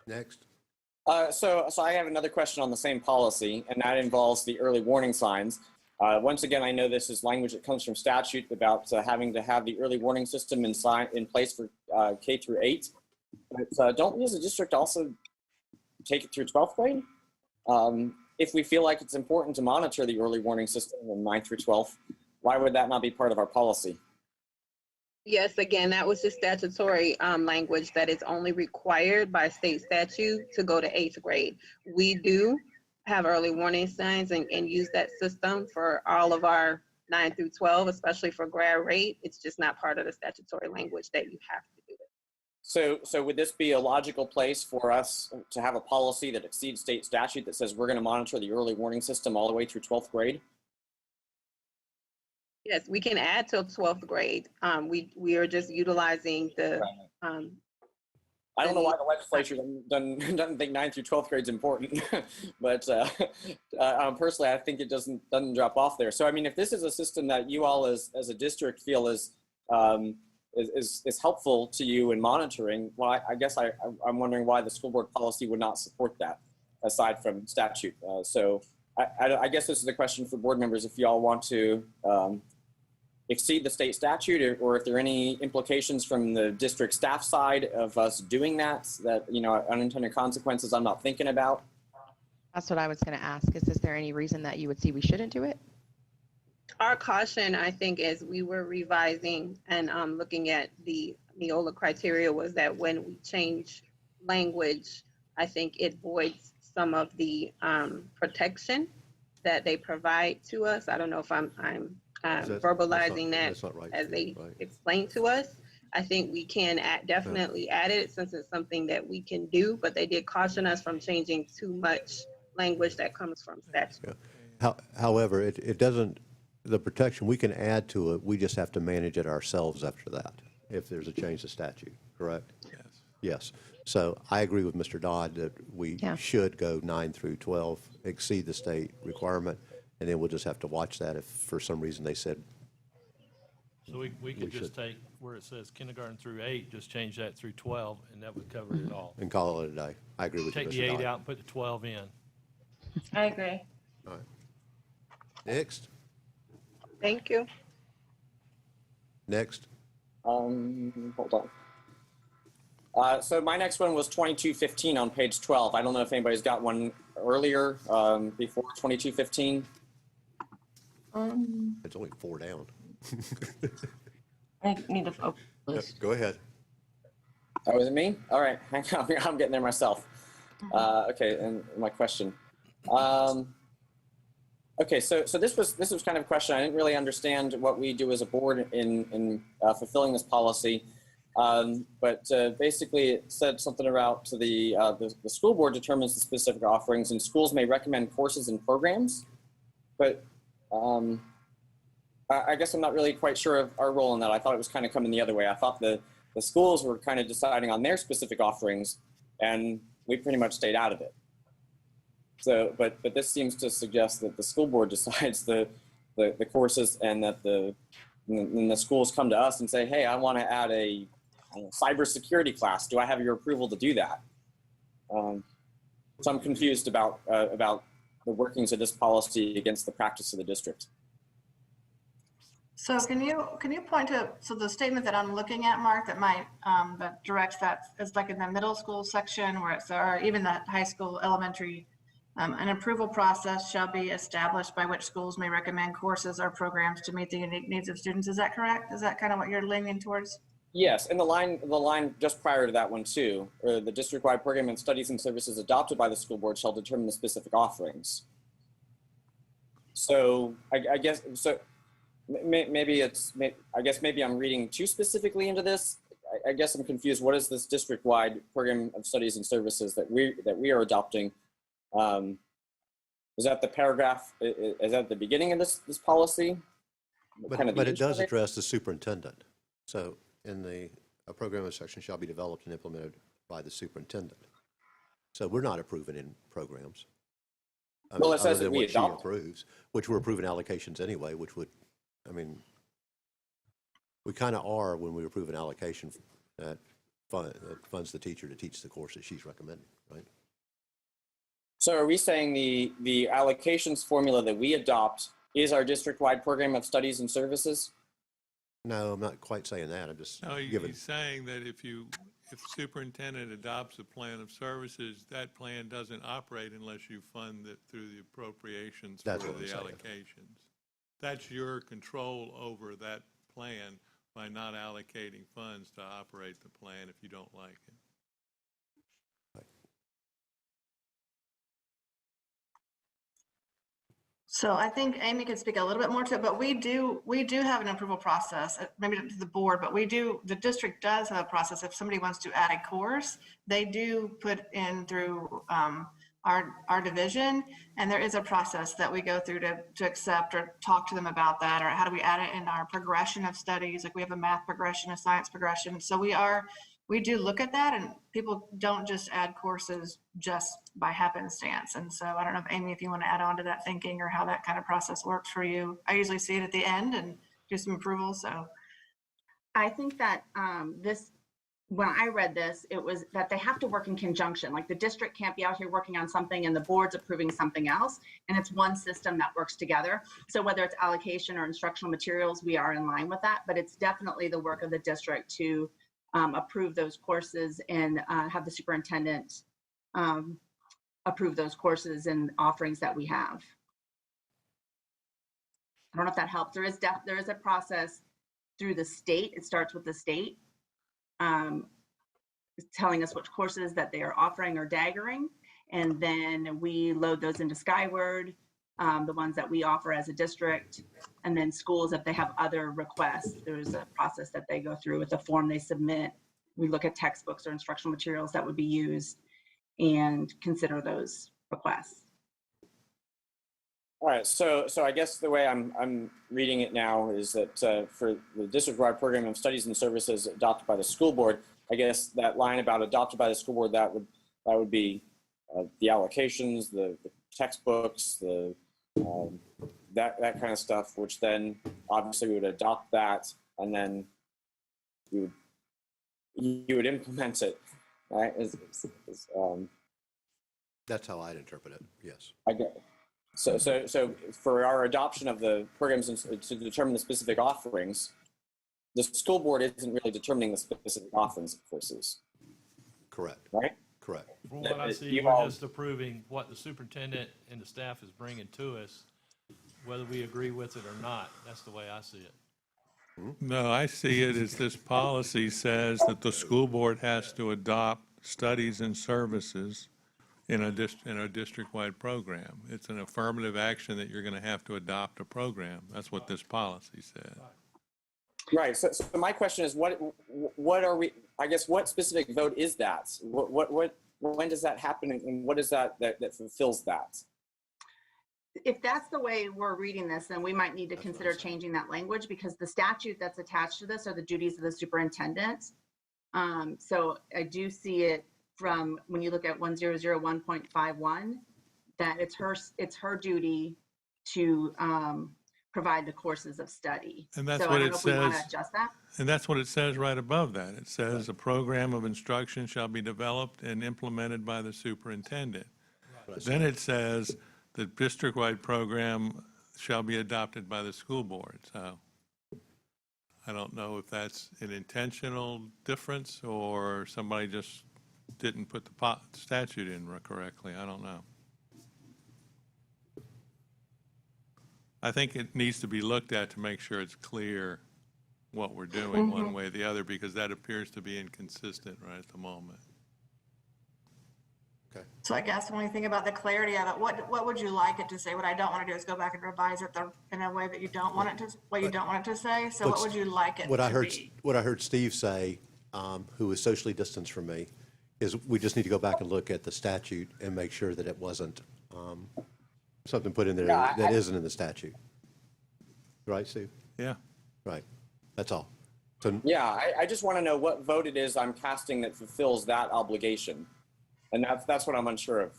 Next. So I have another question on the same policy, and that involves the early warning signs. Once again, I know this is language that comes from statute about having to have the early warning system in place for K through 8. But don't we as a district also take it through 12th grade? If we feel like it's important to monitor the early warning system in 9th through 12th, why would that not be part of our policy? Yes, again, that was the statutory language that is only required by state statute to go to 8th grade. We do have early warning signs and use that system for all of our 9 through 12, especially for grad rate. It's just not part of the statutory language that you have to do it. So would this be a logical place for us to have a policy that exceeds state statute that says we're going to monitor the early warning system all the way through 12th grade? Yes, we can add till 12th grade. We are just utilizing the. I don't know why the legislature doesn't think 9th through 12th grade is important, but personally, I think it doesn't drop off there. So I mean, if this is a system that you all as a district feel is helpful to you in monitoring, well, I guess I'm wondering why the school board policy would not support that aside from statute. So I guess this is a question for board members if you all want to exceed the state statute, or if there are any implications from the district staff side of us doing that, unintended consequences I'm not thinking about. That's what I was going to ask. Is there any reason that you would see we shouldn't do it? Our caution, I think, as we were revising and looking at the Neola criteria was that when we change language, I think it voids some of the protection that they provide to us. I don't know if I'm verbalizing that as they explain to us, I think we can definitely add it since it's something that we can do, but they did caution us from changing too much language that comes from statute. However, it doesn't, the protection, we can add to it, we just have to manage it ourselves after that, if there's a change to statute, correct? Yes. Yes. So I agree with Mr. Dodd that we Yeah. should go 9 through 12, exceed the state requirement, and then we'll just have to watch that if for some reason they said, So we could just take where it says kindergarten through 8, just change that through 12, and that would cover it all. and call it a day. I agree with you, Take Mr. the 8 Dodd. out and put the 12 in. I agree. All right. Next, Thank you. next. Hold on. So my next one was 2215 on page 12. I don't know if anybody's got one earlier, before 2215. It's only 4 down. I need to focus. Yep, go ahead. Oh, was it me? All right, hang on, I'm getting there myself. Okay, and my question. Okay, so this was kind of a question. I didn't really understand what we do as a board in fulfilling this policy, but basically it said something about the school board determines the specific offerings, and schools may recommend courses and programs. But I guess I'm not really quite sure of our role in that. I thought it was kind of coming the other way. I thought the schools were kind of deciding on their specific offerings, and we pretty much stayed out of it. So, but this seems to suggest that the school board decides the courses, and that the schools come to us and say, hey, I want to add a cybersecurity class. Do I have your approval to do that? So I'm confused about the workings of this policy against the practice of the district. So can you point to, so the statement that I'm looking at, Mark, that might, that directs that is like in the middle school section where it's, or even the high school, elementary, an approval process shall be established by which schools may recommend courses or programs to meet the unique needs of students. Is that correct? Is that kind of what you're leaning towards? Yes, and the line just prior to that one too, the district-wide program and studies and services adopted by the school board shall determine the specific offerings. So I guess, so maybe maybe I'm reading too specifically into this. I guess I'm confused. What is this district-wide program of studies and services that we are adopting? Is that the paragraph? Is that the beginning of this policy? But it does address the superintendent. So in a program of section shall be developed and implemented by the superintendent. So we're not approving in programs. Well, it says that we what she adopt. approves, which we're approving allocations anyway, which would, I mean, we kind of are when we approve an allocation that funds the teacher to teach the course that she's recommending, right? So are we saying the allocations formula that we adopt is our district-wide program of studies and services? No, I'm not quite saying that. I'm just No, giving. he's saying that if superintendent adopts a plan of services, that plan doesn't operate unless you fund it through the appropriations for That's what I'm the saying. allocations. That's your control over that plan by not allocating funds to operate the plan if you don't like it. So I think Amy could speak a little bit more to it, but we do have an approval process, maybe to the board, but the district does have a process. If somebody wants to add a course, they do put in through our division, and there is a process that we go through to accept or talk to them about that, or how do we add it in our progression of studies? Like we have a math progression, a science progression. So we do look at that, and people don't just add courses just by happenstance. And so I don't know if Amy, if you want to add on to that thinking or how that kind of process works for you. I usually see it at the end and do some approval. So I think that when I read this, it was that they have to work in conjunction. Like the district can't be out here working on something and the board's approving something else, and it's one system that works together. So whether it's allocation or instructional materials, we are in line with that, but it's definitely the work of the district to approve those courses and have the superintendent approve those courses and offerings that we have. I don't know if that helps. There is a process through the state. It starts with the state telling us which courses that they are offering or daggering, and then we load those into Skyward. the ones that we offer as a district. And then schools, if they have other requests, there's a process that they go through with a form they submit. We look at textbooks or instructional materials that would be used and consider those requests. All right, so I guess the way I'm reading it now is that for the district-wide program of studies and services adopted by the school board, I guess that line about adopted by the school board, that would be the allocations, the textbooks, the that kind of stuff, which then obviously we would adopt that, and then you would implement it, right? That's how I'd interpret it, yes. I get it. So for our adoption of the programs and to determine the specific offerings, the school board isn't really determining the specific offerings of courses, Correct, right? correct. From what I see, You we're all- just approving what the superintendent and the staff is bringing to us, whether we agree with it or not. That's the way I see it. No, I see it as this policy says that the school board has to adopt studies and services in a district-wide program. It's an affirmative action that you're going to have to adopt a program. That's what this policy says. Right. So my question is, what are we? I guess what specific vote is that? When does that happen, and what is that fulfills that? If that's the way we're reading this, then we might need to consider changing that language, because the statute that's attached to this are the duties of the superintendent. So I do see it from when you look at 1001.51, that it's her duty to provide the courses of study. And that's So I what don't it know if we want to says. adjust that. And that's what it says right above that. It says a program of instruction shall be developed and implemented by the superintendent. Then it says the district-wide program shall be adopted by the school board. So I don't know if that's an intentional difference or somebody just didn't put the statute in correctly. I don't know. I think it needs to be looked at to make sure it's clear what we're doing one way or the other, because that appears to be inconsistent right at the moment. So I guess when we think about the clarity of it, what would you like it to say? What I don't want to do is go back and revise it in a way that you don't want it to, what you don't want it to say. So what would you like it What I to heard, be? what I heard Steve say, who is socially distanced from me, is we just need to go back and look at the statute and make sure that it wasn't something put in there Yeah, that isn't in the statute. Right, Steve? Yeah. Right. That's all. So, Yeah, I just want to know what vote it is I'm casting that fulfills that obligation, and that's what I'm unsure of,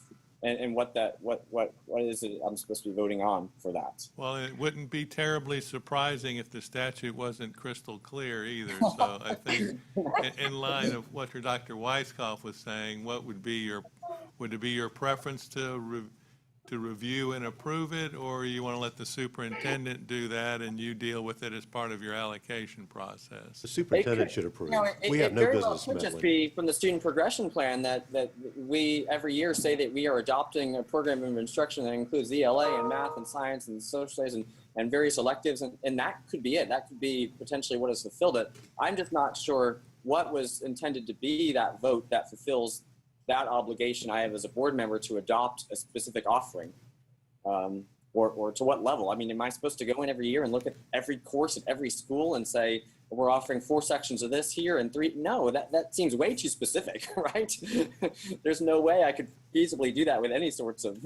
and what is it I'm supposed to be voting on for that? Well, it wouldn't be terribly surprising if the statute wasn't crystal clear either. So I think in line of what your Dr. Weisskopf was saying, what would it be your preference to review and approve it, or you want to let the superintendent do that and you deal with it as part of your allocation process? the superintendent should approve. It We have no very well business could just meddling. be from the student progression plan that we every year say that we are adopting a program of instruction that includes ELA and math and science and social studies and various electives, and that could be it. That could be potentially what has fulfilled it. I'm just not sure what was intended to be that vote that fulfills that obligation I have as a board member to adopt a specific offering, or to what level. I mean, am I supposed to go in every year and look at every course at every school and say, we're offering 4 sections of this here and 3? No, that seems way too specific, right? There's no way I could feasibly do that with any sorts of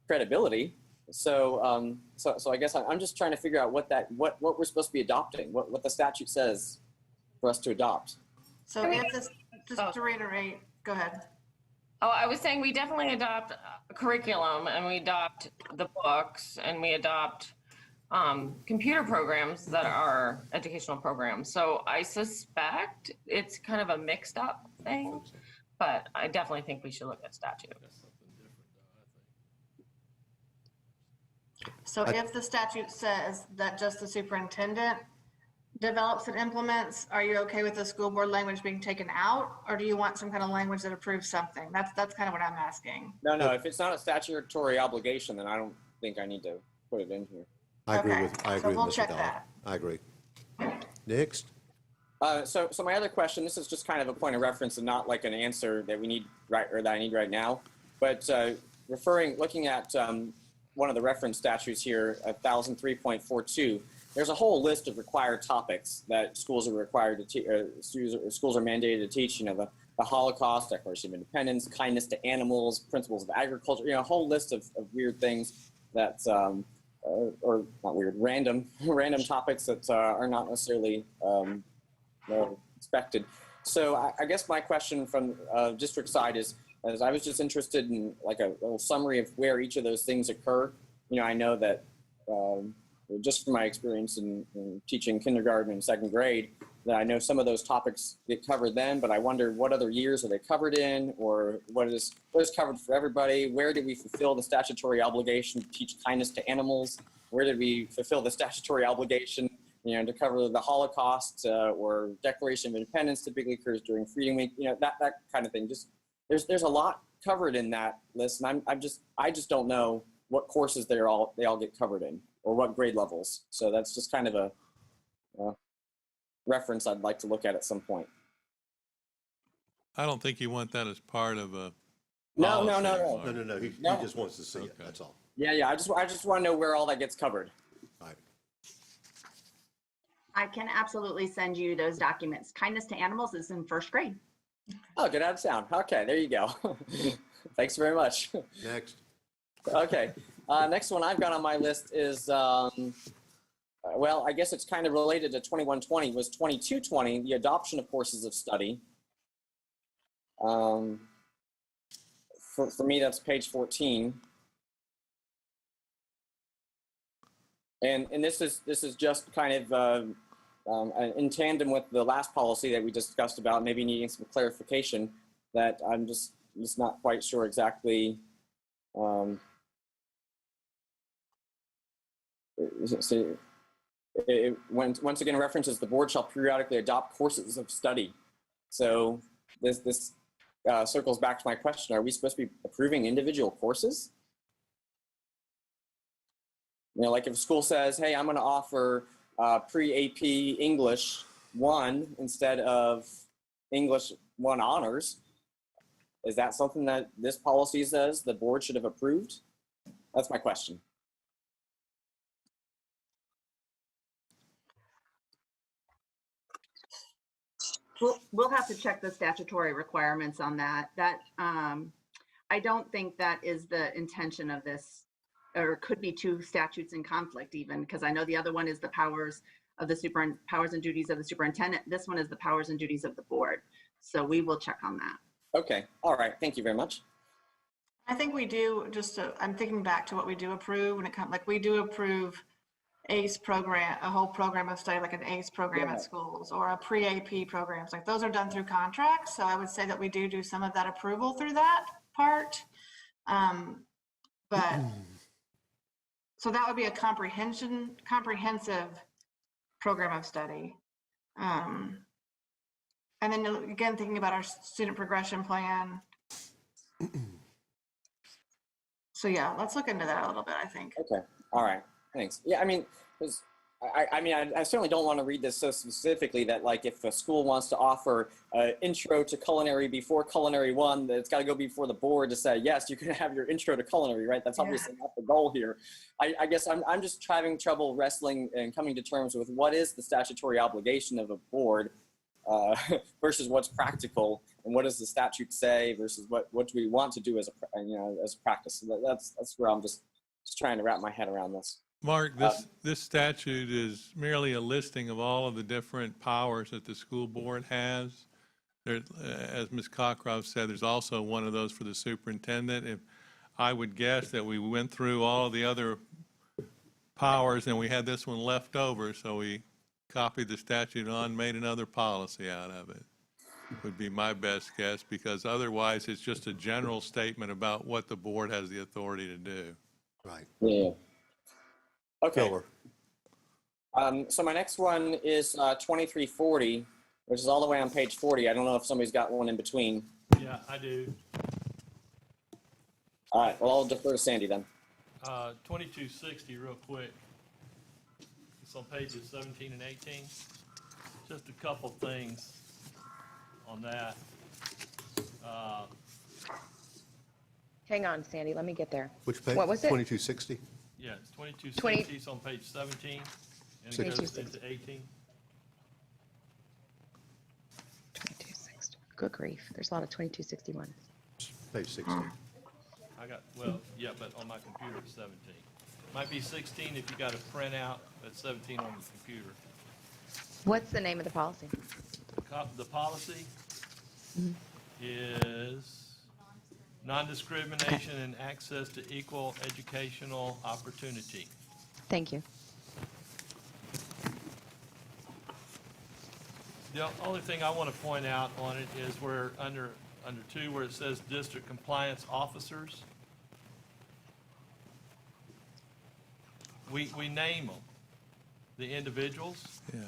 credibility. So I guess I'm just trying to figure out what we're supposed to be adopting, what the statute says for us to adopt. So if this, just to reiterate, go ahead. Oh, I was saying we definitely adopt a curriculum, and we adopt the books, and we adopt computer programs that are educational programs. So I suspect it's kind of a mixed up thing, but I definitely think we should look at statute. So if the statute says that just the superintendent develops and implements, are you okay with the school board language being taken out, or do you want some kind of language that approves something? That's kind of what I'm asking. No, if it's not a statutory obligation, then I don't think I need to put it in here. I agree Okay, with so we'll Mr. check Dahl. that. I agree. Next. So my other question, this is just kind of a point of reference and not like an answer that we need right or that I need right now. But looking at one of the reference statutes here, 1003.42, there's a whole list of required topics that schools are required to teach, schools are mandated to teach, you know, the Holocaust, Declaration of Independence, kindness to animals, principles of agriculture, you know, a whole list of weird things that, or not weird, random topics that are not necessarily expected. So I guess my question from district side is I was just interested in like a little summary of where each of those things occur. You know, I know that just from my experience in teaching kindergarten and second grade, that I know some of those topics get covered then, but I wonder what other years are they covered in, or what is covered for everybody? Where did we fulfill the statutory obligation to teach kindness to animals? Where did we fulfill the statutory obligation, you know, to cover the Holocaust or Declaration of Independence typically occurs during Freedom Week, you know, that kind of thing. Just there's a lot covered in that list, and I just don't know what courses they all get covered in, or what grade levels. So that's just kind of a reference I'd like to look at some point. I don't think you want that as part of a No. No. He just wants to see it. That's all. Yeah. I just want to know where all that gets covered. All right. I can absolutely send you those documents. Kindness to animals is in first grade. Oh, get out of town. Okay, there you go. Thanks very much. Next. Okay. Next one I've got on my list is, well, I guess it's kind of related to 2120, was 2220, the adoption of courses of study. For me, that's page 14. And this is just kind of in tandem with the last policy that we discussed about, maybe needing some clarification, that I'm just not quite sure exactly. Once again references the board shall periodically adopt courses of study. So this circles back to my question: are we supposed to be approving individual courses? You know, like if a school says, "Hey, I'm going to offer pre-AP English 1 instead of English 1 honors," is that something that this policy says the board should have approved? That's my question. We'll have to check the statutory requirements on that. I don't think that is the intention of this, or could be two statutes in conflict even, because I know the other one is the powers and duties of the superintendent. This one is the powers and duties of the board. So we will check on that. Okay. All right. Thank you very much. I think we do, I'm thinking back to what we do approve when it comes, like we do approve ACE program, a whole program of study, like an ACE program at schools, or a pre-AP programs. Like those are done through contracts. So I would say that we do some of that approval through that part. But so that would be a comprehensive program of study. And then again, thinking about our student progression plan. So yeah, let's look into that a little bit, I think. Okay. All right. Thanks. Yeah, I mean, I certainly don't want to read this so specifically that, like, if a school wants to offer intro to culinary before culinary 1, that it's got to go before the board to say, yes, you can have your intro to culinary, right? That's obviously not the goal here. I guess I'm just having trouble wrestling and coming to terms with what is the statutory obligation of a board versus what's practical, and what does the statute say versus what do we want to do as a practice. So that's where I'm just trying to wrap my head around this. Mark, this statute is merely a listing of all of the different powers that the school board has. There, as Ms. Cockcroft said, there's also one of those for the superintendent. If I would guess that we went through all of the other powers and we had this one left over, so we copied the statute on, made another policy out of it, would be my best guess, because otherwise it's just a general statement about what the board has the authority to do. Right. Yeah. Okay. Filler. So my next one is 2340, which is all the way on page 40. I don't know if somebody's got one in between. Yeah, I do. All right. Well, I'll defer to Sandy then. 2260, real quick. It's on pages 17 and 18. Just a couple things on that. Hang on, Sandy, let me get there. Which page? What was it? 2260? Yeah, it's 2260, it's on page 17, and it goes 2260. into 18. 2260. Good grief, there's a lot of 2261. Page 16. I got, well, yeah, but on my computer it's 17. Might be 16 if you got a printout, but 17 on the computer. What's the name of the policy? The policy is non-discrimination and access to equal educational opportunity. Thank you. The only thing I want to point out on it is where under 2, where it says district compliance officers, we name them, the individuals. Yeah.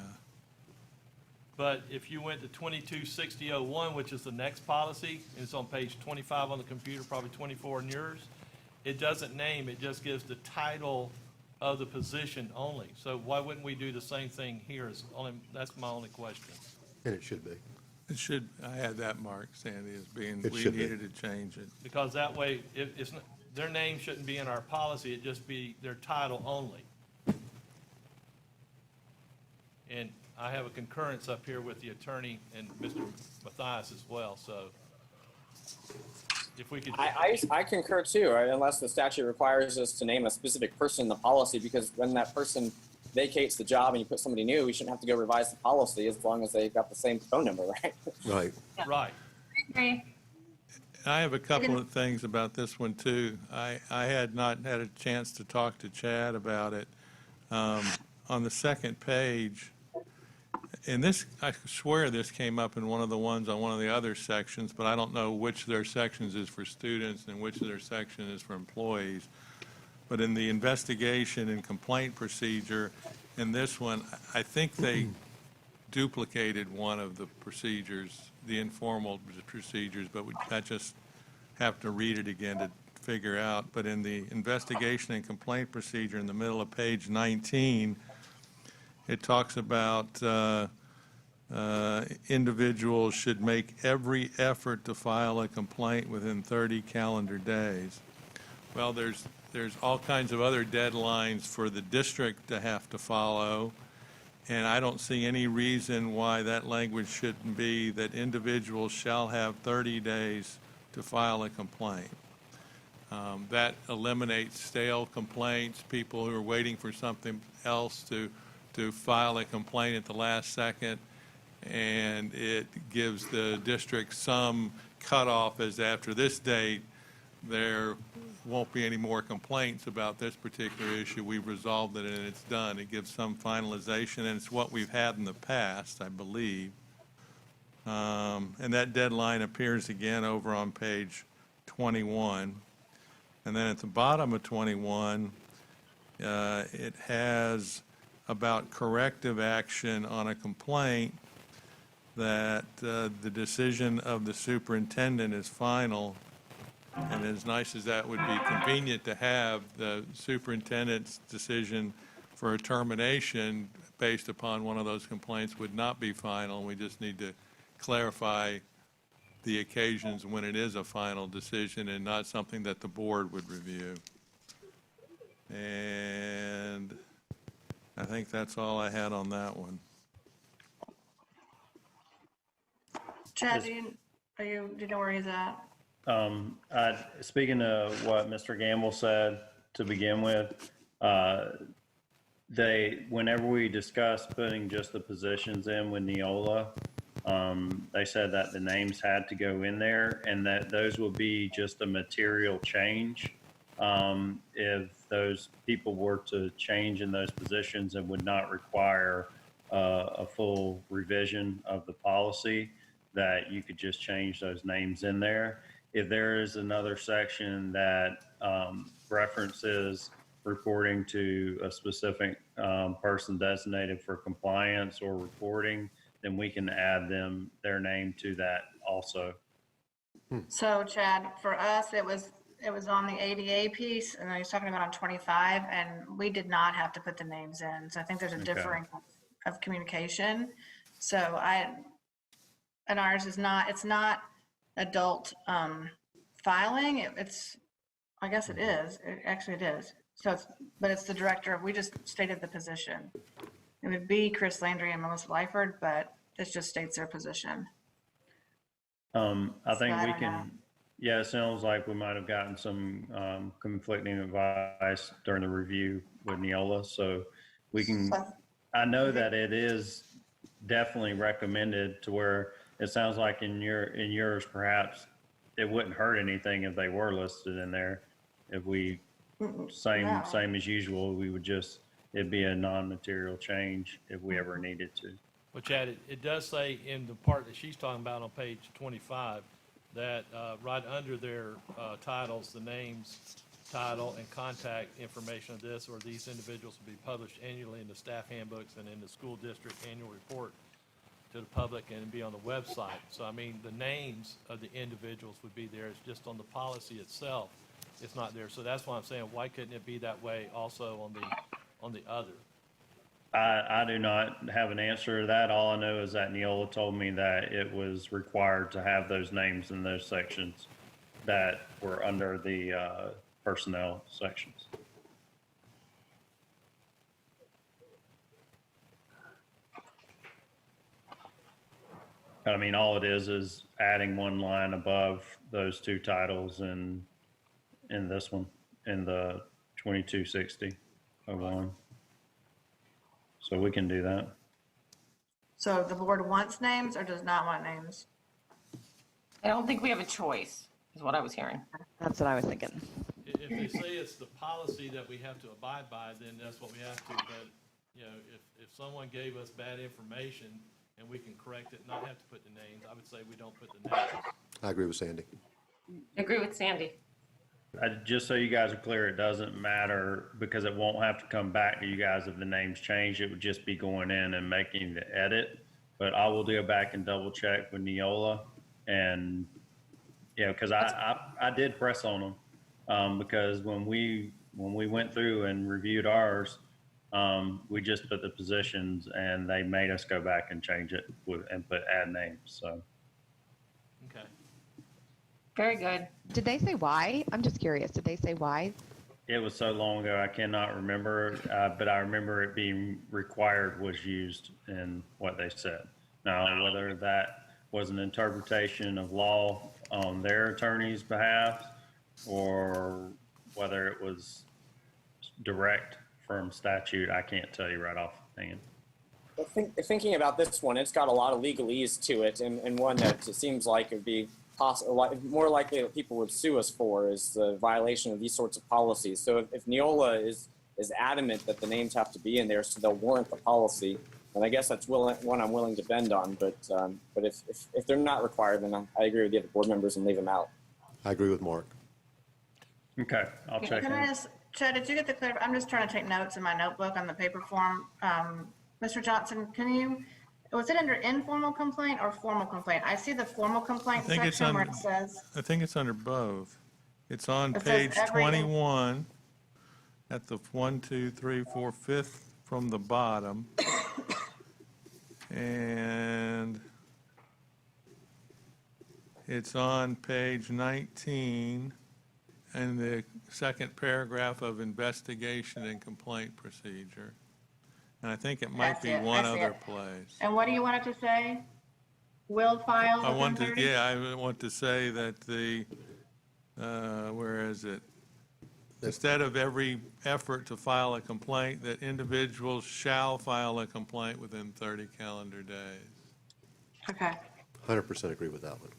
But if you went to 226001, which is the next policy, and it's on page 25 on the computer, probably 24 in yours, it doesn't name, it just gives the title of the position only. So why wouldn't we do the same thing here? That's my only question. And it should be. It should, I had that marked, Sandy, as being, It we should be. needed to change it. Because that way, their name shouldn't be in our policy, it'd just be their title only. And I have a concurrence up here with the attorney and Mr. Mathias as well, so if we could. I concur too, right? Unless the statute requires us to name a specific person in the policy, because when that person vacates the job and you put somebody new, we shouldn't have to go revise the policy as long as they've got the same phone number, right? Right. Right. Okay. I have a couple of things about this one too. I had not had a chance to talk to Chad about it. On the second page, and this, I swear this came up in one of the ones on one of the other sections, but I don't know which of their sections is for students and which of their section is for employees. But in the investigation and complaint procedure, in this one, I think they duplicated one of the procedures, the informal procedures, but I just have to read it again to figure out. But in the investigation and complaint procedure in the middle of page 19, it talks about individuals should make every effort to file a complaint within 30 calendar days. Well, there's all kinds of other deadlines for the district to have to follow, and I don't see any reason why that language shouldn't be that individuals shall have 30 days to file a complaint. That eliminates stale complaints, people who are waiting for something else to file a complaint at the last second, and it gives the district some cutoff as after this date, there won't be any more complaints about this particular issue. We've resolved it and it's done. It gives some finalization, and it's what we've had in the past, I believe. And that deadline appears again over on page 21. And then at the bottom of 21, it has about corrective action on a complaint that the decision of the superintendent is final. And as nice as that would be convenient to have, the superintendent's decision for a termination based upon one of those complaints would not be final. We just need to clarify the occasions when it is a final decision and not something that the board would review. And I think that's all I had on that one. Chad, do you know where he's at? Speaking of what Mr. Gamble said to begin with, whenever we discussed putting just the positions in with Neola, they said that the names had to go in there and that those will be just a material change. If those people were to change in those positions, and would not require a full revision of the policy, that you could just change those names in there. If there is another section that references reporting to a specific person designated for compliance or reporting, then we can add their name to that also. So Chad, for us, it was on the ADA piece, and I was talking about on 25, and we did not have to put the names in. So I think there's a differing of communication. So and ours is not, it's not adult filing. It's I guess it is. Actually, it is. So but it's the director. We just stated the position. It would be Chris Landry and Melissa Lyford, but this just states their position. I think I we don't know. can, yeah, it sounds like we might have gotten some conflicting advice during the review with Neola. So we can, I know that it is definitely recommended to where it sounds like in yours, perhaps it wouldn't hurt anything if they were listed in there. If we, No. same as usual, we would just, it'd be a non-material change if we ever needed to. Well, Chad, it does say in the part that she's talking about on page 25, that right under their titles, the names, title, and contact information of this or these individuals will be published annually in the staff handbooks and in the school district annual report to the public and be on the website. So, I mean, the names of the individuals would be there. It's just on the policy itself, it's not there. So that's why I'm saying, why couldn't it be that way also on the other? I do not have an answer to that. All I know is that Neola told me that it was required to have those names in those sections that were under the personnel sections. I mean, all it is adding one line above those 2 titles in this one, in the 2260-01. So we can do that. So the board wants names or does not want names? I don't think we have a choice, is what I was hearing. That's what I was thinking. If they say it's the policy that we have to abide by, then that's what we have to. But, you know, if someone gave us bad information and we can correct it, not have to put the names, I would say we don't put the names. I agree with Sandy. I agree with Sandy. Just so you guys are clear, it doesn't matter because it won't have to come back to you guys if the name's changed. It would just be going in and making the edit. But I will go back and double check with Neola, and because I did press on them because when we went through and reviewed ours, we just put the positions and they made us go back and change it and add names. So. Okay. Very good. Did they say why? I'm just curious. Did they say why? It was so long ago, I cannot remember, but I remember it being required was used in what they said. Now, whether that was an interpretation of law on their attorney's behalf or whether it was direct from statute, I can't tell you right off the hand. Thinking about this one, it's got a lot of legalese to it, and one that it seems like it would be more likely that people would sue us for is the violation of these sorts of policies. So if Neola is adamant that the names have to be in there so they'll warrant the policy, and I guess that's one I'm willing to bend on. But if they're not required, then I agree with the other board members and leave them out. I agree with Mark. Okay, I'll check. Can I just, Chad, did you get the clear? I'm just trying to take notes in my notebook on the paper form. Mr. Johnson, was it under informal complaint or formal complaint? I see the formal complaint section where it says. I think it's under both. It's on It says page every- 21 at the 1, 2, 3, 4, 5th from the bottom. And it's on page 19 and the second paragraph of investigation and complaint procedure. And I think it might That's be it. one I see other it. place. And what do you want it to say? Will file I within want to, 30? yeah, I want to say that the, where is it? Instead of every effort to file a complaint, that individuals shall file a complaint within 30 calendar days. Okay. 100% agree with that one.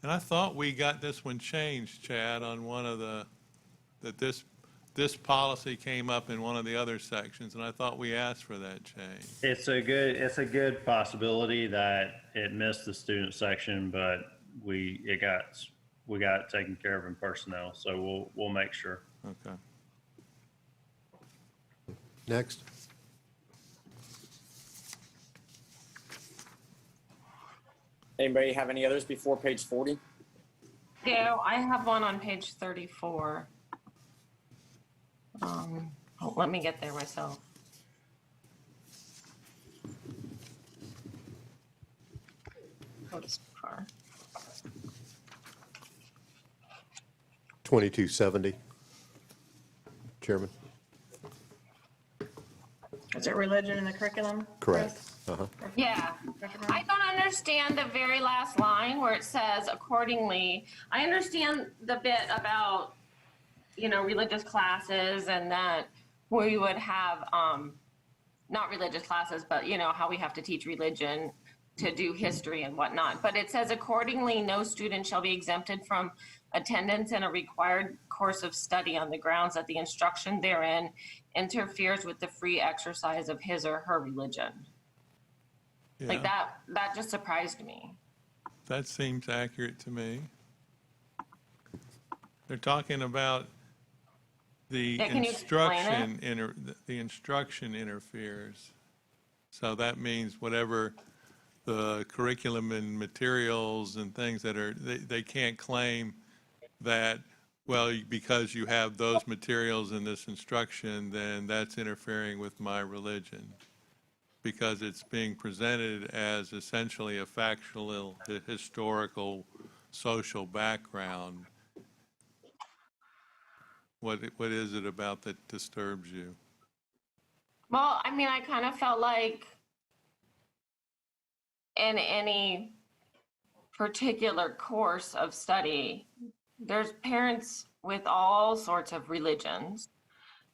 And I thought we got this one changed, Chad, on one of that this policy came up in one of the other sections, and I thought we asked for that change. It's a good possibility that it missed the student section, but we got it taken care of in personnel, so we'll make sure. Okay. Next. Anybody have any others before page 40? Yeah, I have one on page 34. Let me get there myself. go this far. 2270. Chairman? Is it religion in the curriculum? Correct. Chris? Yeah, I don't understand the very last line where it says accordingly. I understand the bit about, religious classes and that we would have, not religious classes, but how we have to teach religion to do history and whatnot. But it says accordingly, no student shall be exempted from attendance in a required course of study on the grounds that the instruction therein interferes with the free exercise of his or her religion. Like Yeah, that just surprised me. that seems accurate to me. They're talking about the Yeah, can you explain the instruction interferes. So that means whatever the curriculum and materials and things that are, they can't claim that, well, because you have those materials in this instruction, then that's interfering with my religion. Because it's being presented as essentially a factual, historical, social background. What is it about that disturbs you? Well, I mean, I kind of felt like in any particular course of study, there's parents with all sorts of religions.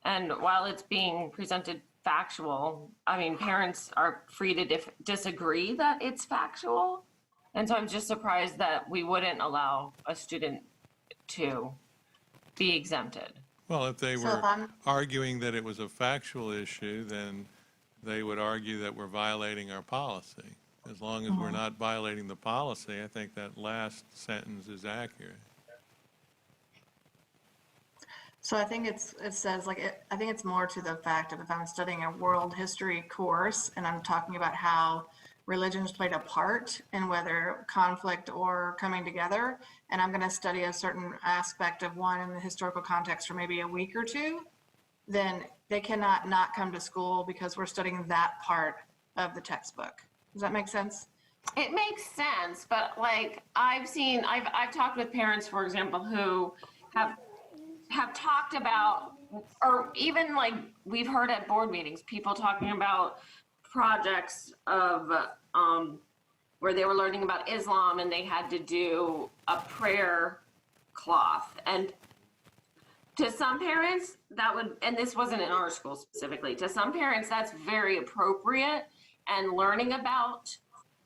And while it's being presented factual, I mean, parents are free to disagree that it's factual. And so I'm just surprised that we wouldn't allow a student to be exempted. Well, if they So were if I'm- arguing that it was a factual issue, then they would argue that we're violating our policy. As long as we're not violating the policy, I think that last sentence is accurate. So I think it says I think it's more to the fact of if I'm studying a world history course and I'm talking about how religions played a part in whether conflict or coming together, and I'm going to study a certain aspect of one in the historical context for maybe a week or two, then they cannot not come to school because we're studying that part of the textbook. Does that make sense? It makes sense, but like I've talked with parents, for example, who have talked about, or even like we've heard at board meetings, people talking about projects of where they were learning about Islam and they had to do a prayer cloth. And to some parents that would, and this wasn't in our school specifically, to some parents that's very appropriate and learning about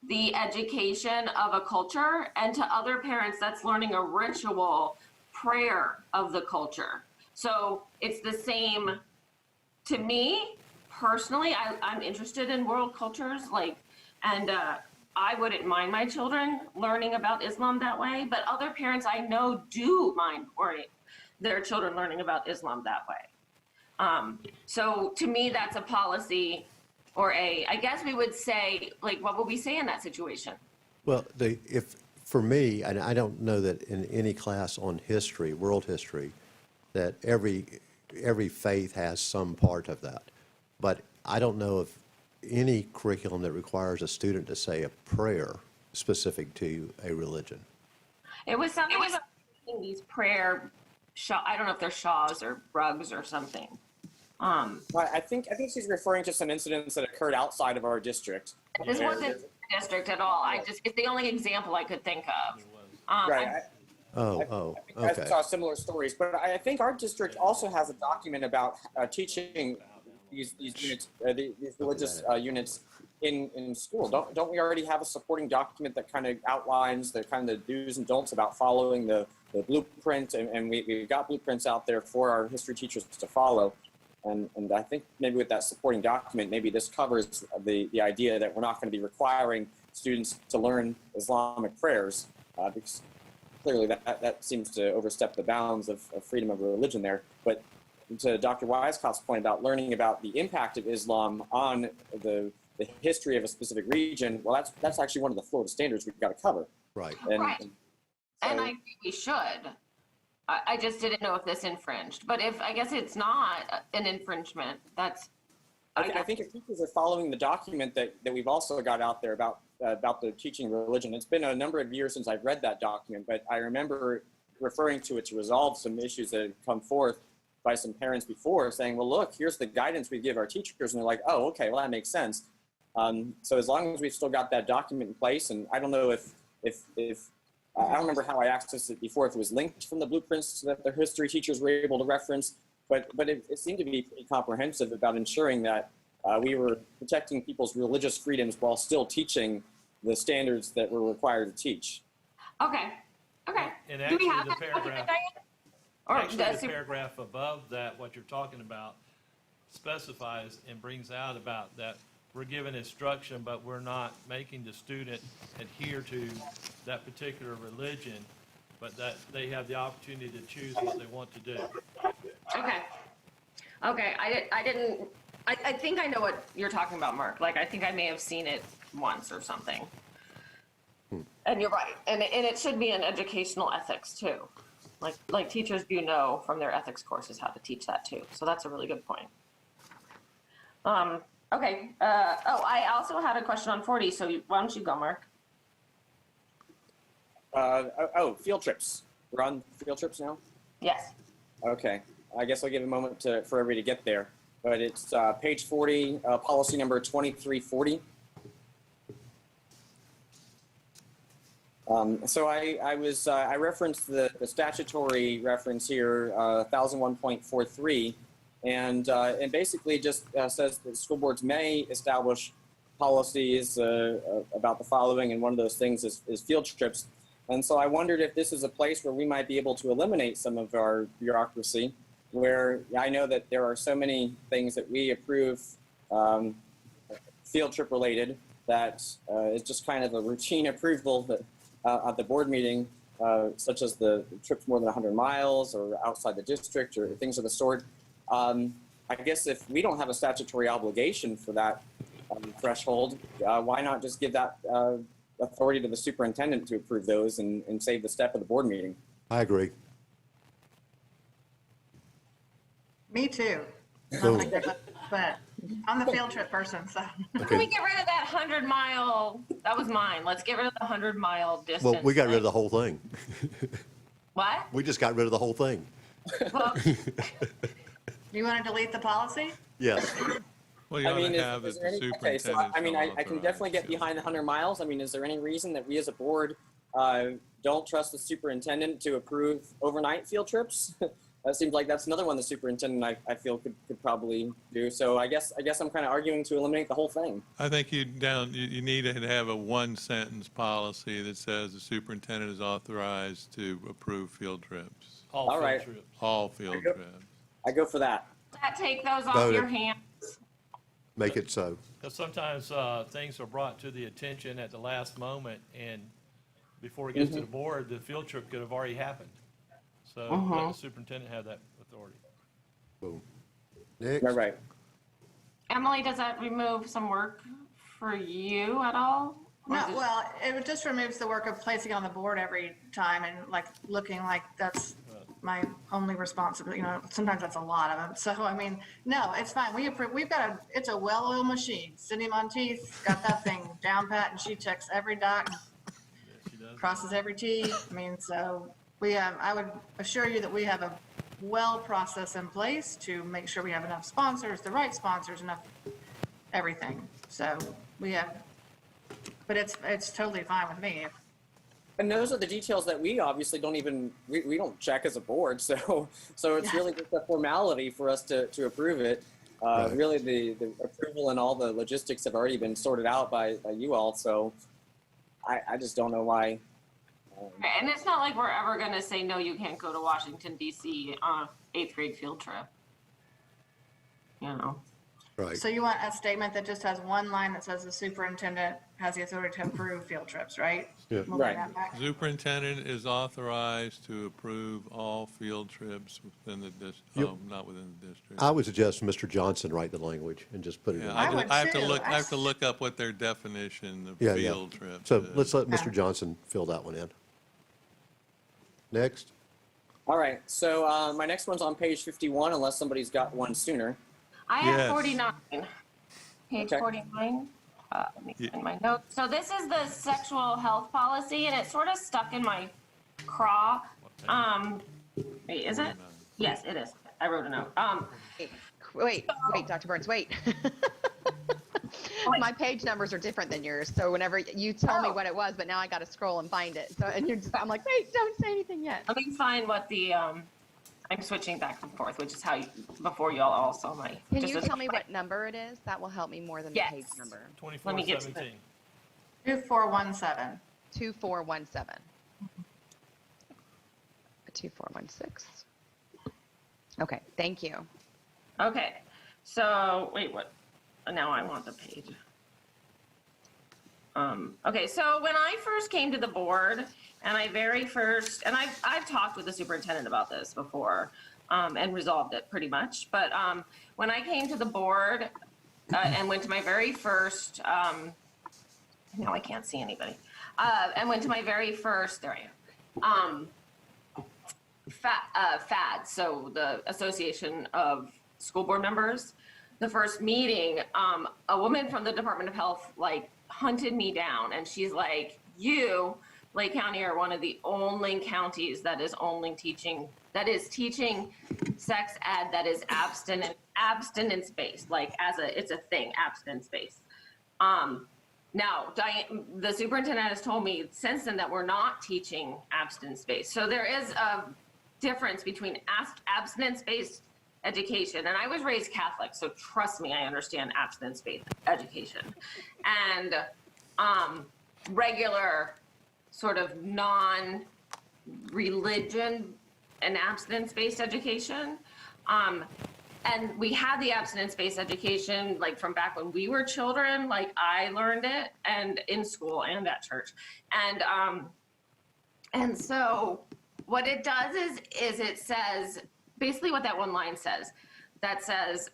the education of a culture, and to other parents that's learning a ritual prayer of the culture. So it's the same to me personally. I'm interested in world cultures, and I wouldn't mind my children learning about Islam that way, but other parents I know do mind their children learning about Islam that way. So to me, that's a policy, or I guess we would say, what would we say in that situation? Well, for me, and I don't know that in any class on history, world history, that every faith has some part of that. But I don't know of any curriculum that requires a student to say a prayer specific to a religion. It was something about these prayer, I don't know if they're shawls or rugs or something. I think she's referring to some incidents that occurred outside of our district. This wasn't district at all. It's the only example I could think of. Right. I Okay. saw similar stories, but I think our district also has a document about teaching these units, these religious units in school. Don't we already have a supporting document that kind of outlines the kind of do's and don'ts about following the blueprint, and we've got blueprints out there for our history teachers to follow. And I think maybe with that supporting document, maybe this covers the idea that we're not going to be requiring students to learn Islamic prayers, because clearly that seems to overstep the bounds of freedom of religion there. But to Dr. Weiskopf's point about learning about the impact of Islam on the history of a specific region, well, that's actually one of the Florida standards we've got to cover. Right. Right. And I think we should. I just didn't know if this infringed, but I guess it's not an infringement, that's I think if teachers are following the document that we've also got out there about the teaching religion, it's been a number of years since I've read that document, but I remember referring to it to resolve some issues that had come forth by some parents before, saying, well, look, here's the guidance we give our teachers. And they're like, oh, okay, well, that makes sense. So as long as we've still got that document in place, and I don't know if I don't remember how I accessed it before, if it was linked from the blueprints so that the history teachers were able to reference, but it seemed to be pretty comprehensive about ensuring that we were protecting people's religious freedoms while still teaching the standards that we're required to teach. Okay. And Do we actually, have the that paragraph, document, Diane? Or actually, does the it- paragraph above that, what you're talking about, specifies and brings out about that we're giving instruction, but we're not making the student adhere to that particular religion, but that they have the opportunity to choose what they want to do. Okay. I think I know what you're talking about, Mark. Like, I think I may have seen it once or something. And you're right. And it should be in educational ethics too. Like teachers do know from their ethics courses how to teach that too. So that's a really good point. Okay. I also had a question on 40. So why don't you go, Mark? Field trips. We're on field trips now? Yes. Okay. I guess I'll give a moment for everybody to get there. But it's page 40, policy number 2340. So I referenced the statutory reference here, 1001.43, and basically just says that school boards may establish policies about the following, and one of those things is field trips. And so I wondered if this is a place where we might be able to eliminate some of our bureaucracy, where I know that there are so many things that we approve field trip related that is just kind of a routine approval that at the board meeting, such as the trips more than 100 miles or outside the district or things of the sort. I guess if we don't have a statutory obligation for that threshold, why not just give that authority to the superintendent to approve those and save the step of the board meeting? I agree. Me too. So- But I'm the field trip person, so. Can we get rid of that 100-mile? That was mine. Let's get rid of the 100-mile distance. Well, we got rid of the whole thing. What? We just got rid of the whole thing. Well, You want to delete the policy? Yes. Well, you ought to have is that there the any, superintendent. I can definitely get behind the 100 miles. I mean, is there any reason that we as a board don't trust the superintendent to approve overnight field trips? That seems like that's another one the superintendent I feel could probably do. So I guess I'm kind of arguing to eliminate the whole thing. I think you need to have a one-sentence policy that says the superintendent is authorized to approve field trips. All field right. trips. All field trips. I go for that. that take those off Voted. your hands. Make it so. Because sometimes things are brought to the attention at the last moment, and before it gets to the board, the field trip could have already happened. So let the superintendent have that authority. Boom. Next. Right. Emily, does that remove some work for you at all? Or No, is it- well, it just removes the work of placing on the board every time and like looking like that's my only responsibility. You know, sometimes that's a lot of them. So, I mean, no, it's fine. We've got it's a well-oiled machine. Cindy Monteith got that thing down pat and she checks every dot, She does. crosses every T. I mean, so I would assure you that we have a well process in place to make sure we have enough sponsors, the right sponsors, enough everything. So we have, but it's totally fine with me. And those are the details that we obviously don't even, we don't check as a board. So it's really just a formality for us to approve it. Right. Really the approval and all the logistics have already been sorted out by you all. So I just don't know why. And it's not like we're ever going to say, no, you can't go to Washington, D.C. on an 8th grade field trip. You know? Right. So you want a statement that just has one line that says the superintendent has the authority to approve field trips, right? Yeah. We'll Right. bring that back. Superintendent is authorized to approve all field trips within the Yep. not within the district. I would suggest Mr. Johnson write the language and just put it in. Yeah, I would I have to too. look, I have to look up what their definition of Yeah, yeah. field trip So is. let's let Mr. Johnson fill that one in. Next. All right. So my next one's on page 51, unless somebody's got one sooner. I have Yes. 49. page Okay. 49. Let me find my notes. So this is the sexual health policy, and it's sort of stuck in my craw. Wait, is it? Yes, it is. I wrote a note. Wait, Dr. Burns, wait. My page numbers are different than yours, so whenever you tell me what it was, but now I got to scroll and find it. So, and I'm like, wait, don't say anything yet. Let me find what the, I'm switching back and forth, which is how you, before y'all all saw my. Can you tell me what number it is? That will help me more than the page number. Let me get to 2417. 2417. 2417. 2416. Okay, thank you. Okay, so, wait, what? Now I want the page. Okay, so when I first came to the board, and I've talked with the superintendent about this before, and resolved it pretty much, but when I came to the board and went to my very first, now I can't see anybody, and went to my very first, there I am, FAD, so the Association of School Board Members. The first meeting, a woman from the Department of Health like hunted me down, and she's like, "You, Lake County, are one of the only counties that is teaching sex ed that is abstinence based, like it's a thing, abstinence based." Now, the superintendent has told me since then that we're not teaching abstinence based. So there is a difference between abstinence based education, and I was raised Catholic, so trust me, I understand abstinence-based education, and regular sort of non-religion and abstinence-based education. And we had the abstinence-based education like from back when we were children, like I learned it, and in school and at church, and so what it does is it says basically what that one line says, that says,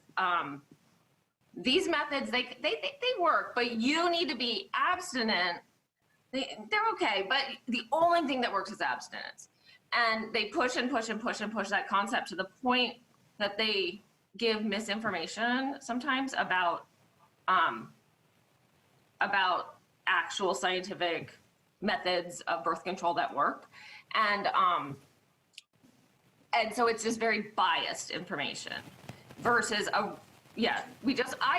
these methods, they work, but you need to be abstinent. They're okay, but the only thing that works is abstinence. And they push and push and push and push that concept to the point that they give misinformation sometimes about actual scientific methods of birth control that work. And so it's just very biased information versus I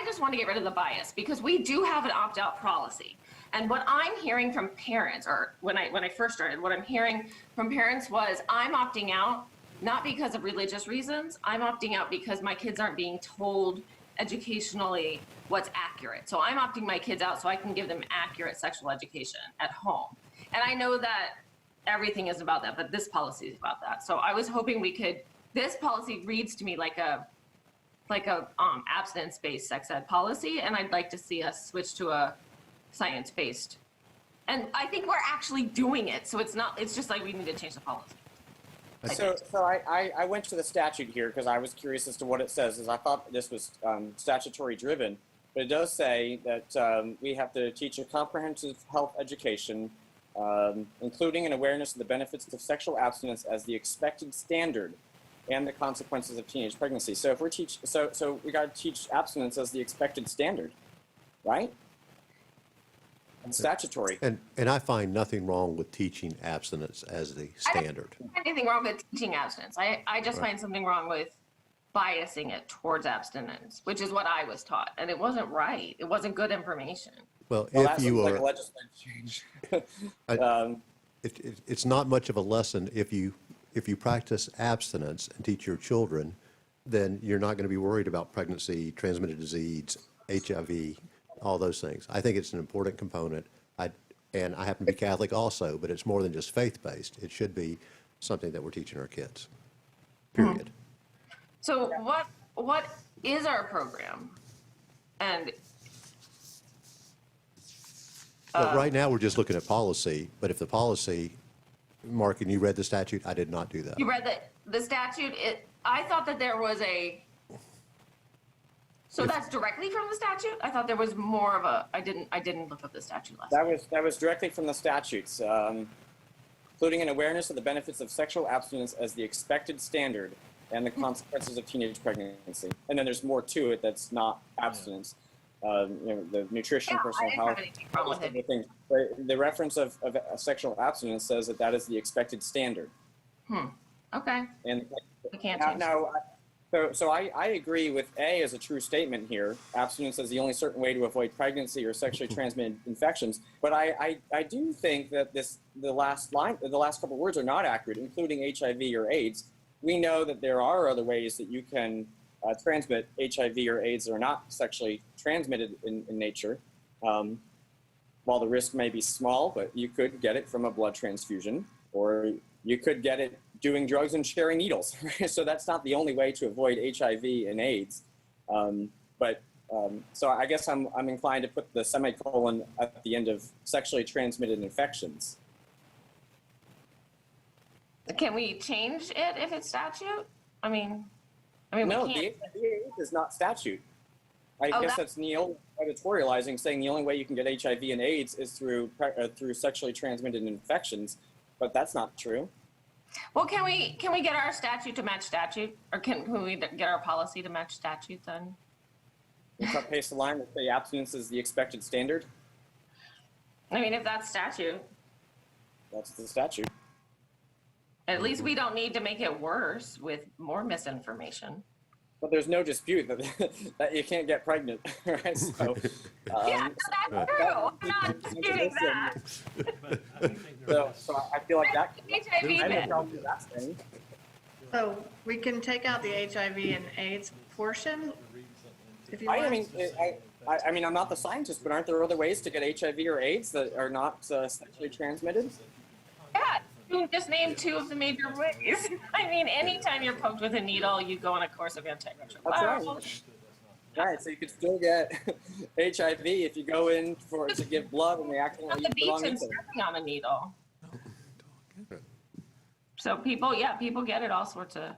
just want to get rid of the bias because we do have an opt-out policy. And what I'm hearing from parents, or when I first started, what I'm hearing from parents was, I'm opting out not because of religious reasons. I'm opting out because my kids aren't being told educationally what's accurate. So I'm opting my kids out so I can give them accurate sexual education at home. And I know that everything is about that, but this policy is about that. So I was hoping this policy reads to me like a abstinence-based sex ed policy, and I'd like to see us switch to a science-based. And I think we're actually doing it, so it's just like we need to change the policy. So I went to the statute here because I was curious as to what it says, as I thought this was statutory driven, but it does say that we have to teach a comprehensive health education, including an awareness of the benefits of sexual abstinence as the expected standard and the consequences of teenage pregnancy. So if we're so we got to teach abstinence as the expected standard, right? And statutory. And I find nothing wrong with teaching abstinence as the standard. I don't find anything wrong with teaching abstinence. I just find something wrong with biasing it towards abstinence, which is what I was taught, and it wasn't right. It wasn't good information. Well, That if you seems are, like a legislative change. it's not much of a lesson if you practice abstinence and teach your children, then you're not going to be worried about pregnancy, transmitted disease, HIV, all those things. I think it's an important component. And I happen to be Catholic also, but it's more than just faith-based. It should be something that we're teaching our kids, period. So what is our program? And Well, right now, we're just looking at policy, but if the policy, Mark, and you read the statute, I did not do that. you read the statute, I thought that there was so that's directly from the statute? I thought there was more of I didn't look up the statute last time. That was directly from the statutes, including an awareness of the benefits of sexual abstinence as the expected standard and the consequences of teenage pregnancy. And then there's more to it that's not abstinence. the nutrition, Yeah, I personal didn't have health, anything wrong with it. everything. But the reference of sexual abstinence says that that is the expected standard. Okay, And we can't now, change. so I agree with A as a true statement here. Abstinence is the only certain way to avoid pregnancy or sexually transmitted infections. But I do think that the last couple words are not accurate, including HIV or AIDS. We know that there are other ways that you can transmit HIV or AIDS that are not sexually transmitted in nature. While the risk may be small, but you could get it from a blood transfusion, or you could get it doing drugs and sharing needles. So that's not the only way to avoid HIV and AIDS. So I guess I'm inclined to put the semicolon at the end of sexually transmitted infections. Can we change it if it's statute? I mean, No, we the can't. HIV is not statute. I Oh, guess that's Neil editorializing, saying the only way you can get HIV and AIDS is through sexually transmitted infections, but that's not true. Well, can we get our statute to match statute, or can we get our policy to match statute then? You cut paste the line that say abstinence is the expected standard. I mean, if that's statute, That's the statute. at least we don't need to make it worse with more misinformation. But there's no dispute that that you can't get pregnant, right? So, Yeah, no, that's true. I'm not disputing that. So I feel like that. HIV I have no myth. problem with that thing. So we can take out the HIV and AIDS portion if you want. I mean, I'm not the scientist, but aren't there other ways to get HIV or AIDS that are not sexually transmitted? Yeah, you just name two of the major ways. I mean, anytime you're poked with a needle, you go on a course of antiretrovirals. That's right. Right, so you could still get HIV if you go in to give blood and they accidentally Not use the the wrong beats and needle. stepping on a needle. So people get it all sorts of.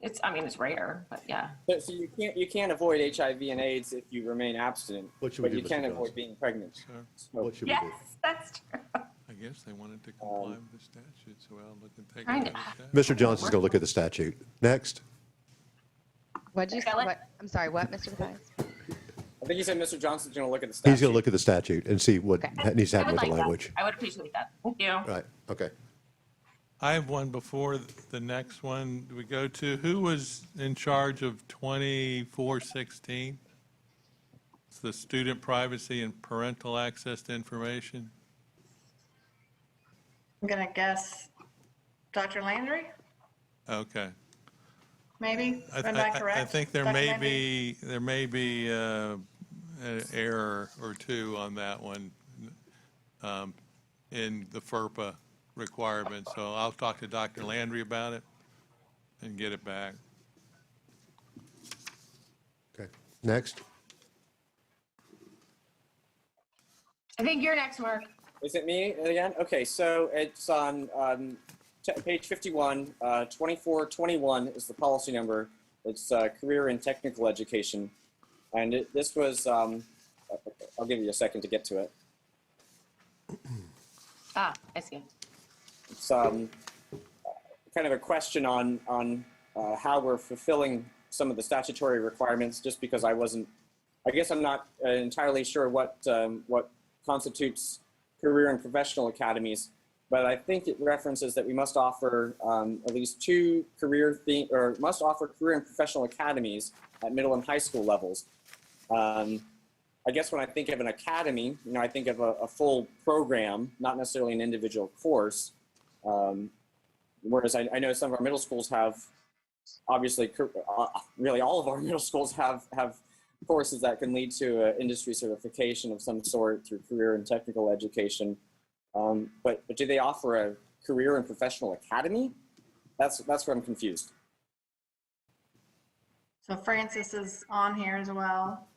It's rare, but yeah. So you can't avoid HIV and AIDS if you remain abstinent, What should but we you do, can Mr. avoid Johnson? being pregnant. Sir, So, What should Yes, we do? that's true. I guess they wanted to comply with the statute, so I'll look and take Kind it of. out of statute. Mr. Johnson's going to look at the statute. Next. What'd you, Ellen? I'm sorry, what, Mr. Mathias? I think you said Mr. Johnson's going to look at the statute. He's going to look at the statute and see what Okay. needs to I happen would with the like that. language. I would appreciate that. Thank you. Right, okay. I have one before the next one we go to. Who was in charge of 2416? It's the student privacy and parental access to information. I'm gonna guess Dr. Landry, Okay. maybe? I Am I correct? I think there Dr. may Landry? be an error or two on that one in the FERPA requirements. So I'll talk to Dr. Landry about it and get it back. Okay, next. I think you're next, Mark. Is it me again? Okay, so it's on page 51, 2421 is the policy number. It's career and technical education. And this was, I'll give you a second to get to it. I see. It's kind of a question on how we're fulfilling some of the statutory requirements, just because I guess I'm not entirely sure what constitutes career and professional academies, but I think it references that we must offer at least two must offer career and professional academies at middle and high school levels. I guess when I think of an academy, I think of a full program, not necessarily an individual course. Whereas I know some of our middle schools have, obviously, really all of our middle schools have courses that can lead to industry certification of some sort through career and technical education. But do they offer a career and professional academy? That's where I'm confused. So Francis is on here as well.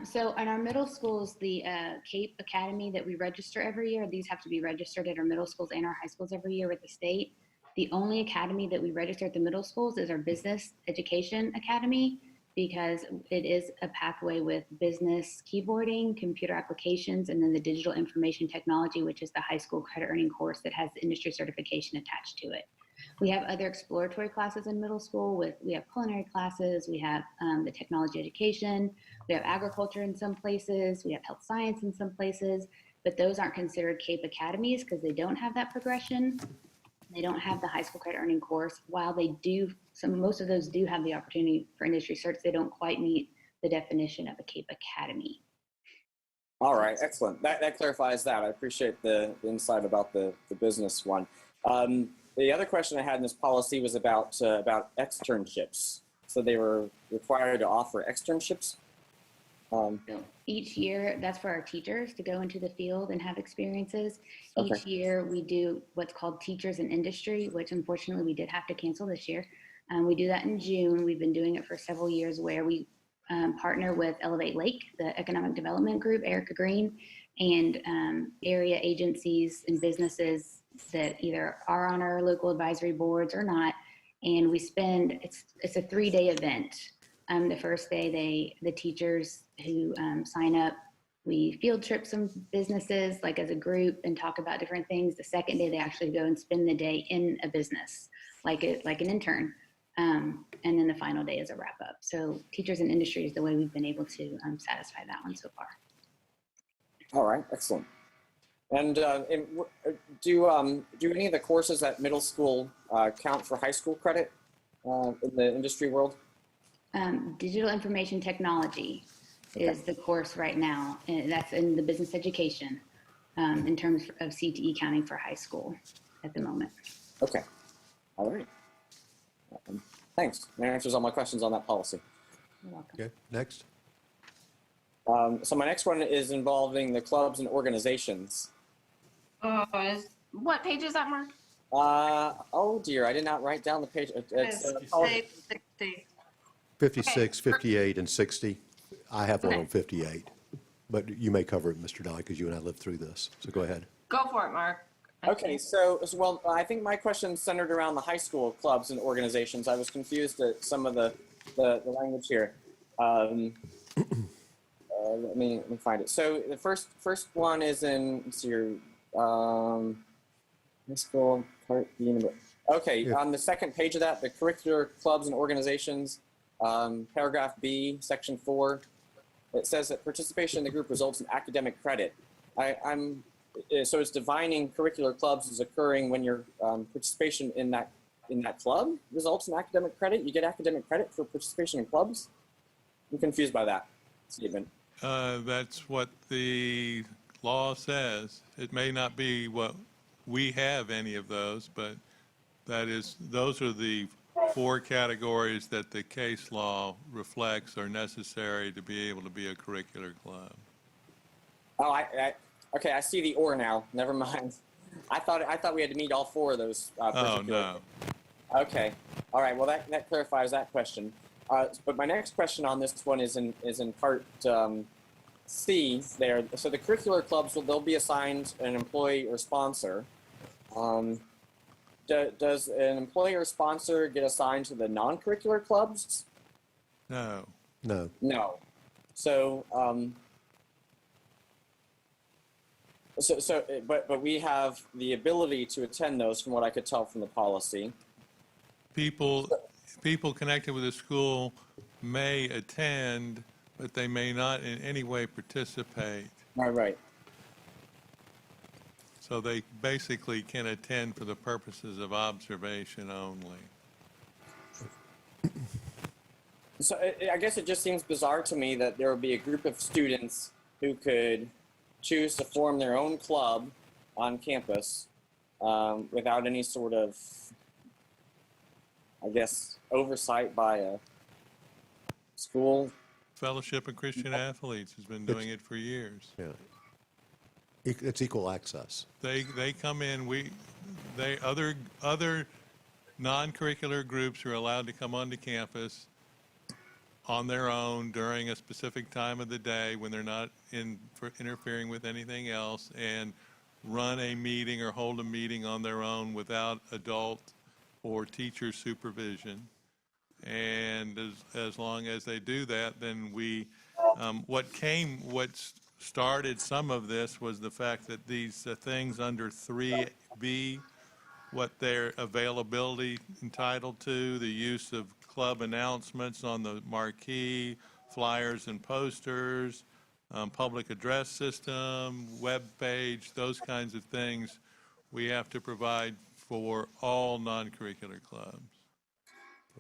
So in our middle schools, the CAPE Academy that we register every year, these have to be registered at our middle schools and our high schools every year with the state. The only academy that we register at the middle schools is our Business Education Academy, because it is a pathway with business keyboarding, computer applications, and then the digital information technology, which is the high school credit earning course that has industry certification attached to it. We have other exploratory classes in middle school we have culinary classes, we have the technology education, we have agriculture in some places, we have health science in some places, but those aren't considered CAPE academies because they don't have that progression. They don't have the high school credit earning course. While they do, most of those do have the opportunity for industry certs, they don't quite meet the definition of a CAPE academy. All right, excellent. That clarifies that. I appreciate the insight about the business one. The other question I had in this policy was about externships. So they were required to offer externships. So each year, that's for our teachers to go into the field and have experiences. Okay. Each year, we do what's called Teachers in Industry, which unfortunately we did have to cancel this year. We do that in June. We've been doing it for several years where we partner with Elevate Lake, the economic development group, Erica Green, and area agencies and businesses that either are on our local advisory boards or not. And we spend, it's a 3-day event. The first day, the teachers who sign up, we field trip some businesses like as a group and talk about different things. The second day, they actually go and spend the day in a business, like an intern. And then the final day is a wrap up. So Teachers in Industry is the way we've been able to satisfy that one so far. All right, excellent. And do any of the courses at middle school count for high school credit in the industry world? Digital Information Technology is the course right now, and that's in the business education in terms of CTE counting for high school at the moment. Okay, all right. Thanks. That answers all my questions on that policy. You're welcome. Okay, next. So my next one is involving the clubs and organizations. What page is that, Mark? Oh dear, I did not write down the page. It's, Page 60. 56, 58, and 60. I have one on 58, but you may cover it, Mr. Daly, because you and I lived through this. So go ahead. Go for it, Mark. Okay, so well, I think my question centered around the high school clubs and organizations. I was confused at some of the language here. Let me find it. So the first one is in, let's see here, high school part B. Okay, Yeah. on the second page of that, the curricular clubs and organizations, paragraph B, section 4, it says that participation in the group results in academic credit. So it's defining curricular clubs as occurring when your participation in that club results in academic credit. You get academic credit for participation in clubs. I'm confused by that statement. That's what the law says. It may not be what we have any of those, but those are the 4 categories that the case law reflects are necessary to be able to be a curricular club. Oh, okay, I see the or now. Never mind. I thought we had to meet all 4 of those. Oh, no. Okay. All right. Well, that clarifies that question. But my next question on this one is in part C there. So the curricular clubs, they'll be assigned an employee or sponsor. Does an employee or sponsor get assigned to the non-curricular clubs? No. No. No. So, but we have the ability to attend those, from what I could tell from the policy. People connected with the school may attend, but they may not in any way participate. Right. So they basically can attend for the purposes of observation only. So I guess it just seems bizarre to me that there would be a group of students who could choose to form their own club on campus without any sort of, I guess, oversight by a school. Fellowship of Christian Athletes has been doing it for years. Yeah. It's equal access. They come in, other non-curricular groups are allowed to come onto campus on their own during a specific time of the day when they're not interfering with anything else, and run a meeting or hold a meeting on their own without adult or teacher supervision. And as long as they do that, then what started some of this was the fact that these things under 3B what their availability entitled to, the use of club announcements on the marquee, flyers and posters, public address system, web page, those kinds of things we have to provide for all non-curricular clubs.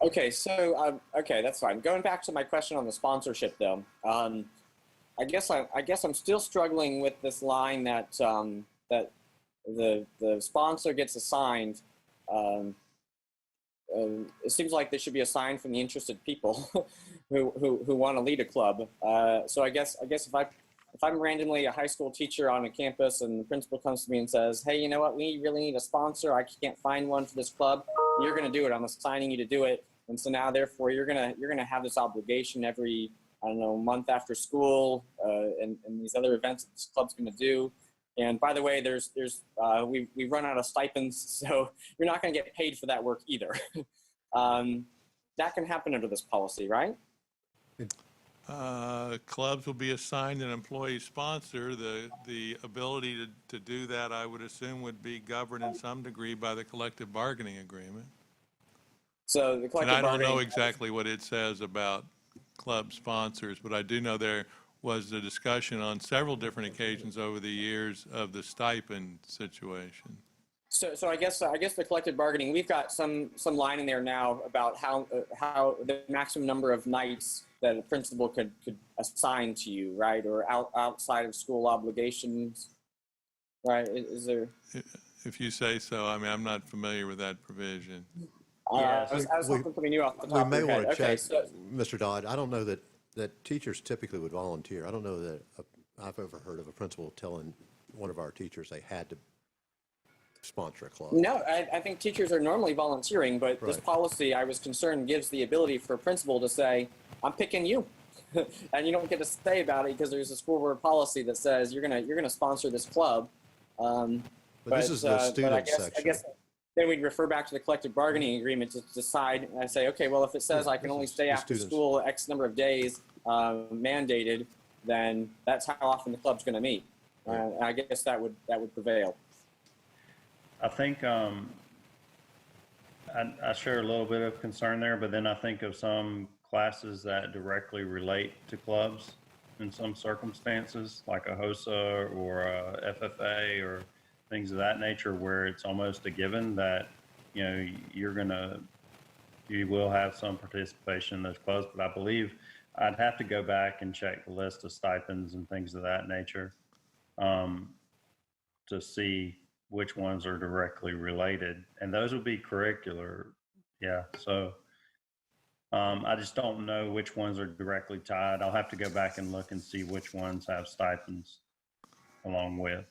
Okay, so okay, that's fine. Going back to my question on the sponsorship, though, I guess I'm still struggling with this line that that the sponsor gets assigned. It seems like there should be a sign from the interested people who want to lead a club. So I guess if I'm randomly a high school teacher on a campus and the principal comes to me and says, "Hey, you know what? We really need a sponsor. I can't find one for this club. You're going to do it. I'm assigning you to do it." And so now, therefore, you're gonna have this obligation every, I don't know, month after school, and these other events that this club's going to do. And by the way, we run out of stipends, so you're not going to get paid for that work either. That can happen under this policy, right? Clubs will be assigned an employee sponsor. The ability to do that, I would assume, would be governed in some degree by the collective bargaining agreement. So the collective and I don't bargaining. know exactly what it says about club sponsors, but I do know there was a discussion on several different occasions over the years of the stipend situation. So I guess the collective bargaining, we've got some line in there now about how the maximum number of nights that a principal could assign to you, right? Or outside of school obligations, right? Is there? If you say so. I mean, I'm not familiar with that provision. I was hoping something new off the top We may of your want head. to Okay, check, so, Mr. Dodd. I don't know that teachers typically would volunteer. I don't know that I've ever heard of a principal telling one of our teachers they had to sponsor a club. no, I think teachers are normally volunteering, but this Right. policy, I was concerned, gives the ability for a principal to say, "I'm picking you," and you don't get to say about it because there's a school board policy that says you're gonna sponsor this club. But this is the student I section. guess then we'd refer back to the collective bargaining agreement to decide. And I say, okay, well, if it says I can only stay the after students. school X number of days mandated, then that's how often the club's going to meet. I guess that would prevail. I think I share a little bit of concern there, but then I think of some classes that directly relate to clubs in some circumstances, like a HOSA or a FFA or things of that nature, where it's almost a given that, you know, you will have some participation in those clubs. But I believe I'd have to go back and check the list of stipends and things of that nature to see which ones are directly related, and those would be curricular. Yeah, so I just don't know which ones are directly tied. I'll have to go back and look and see which ones have stipends along with.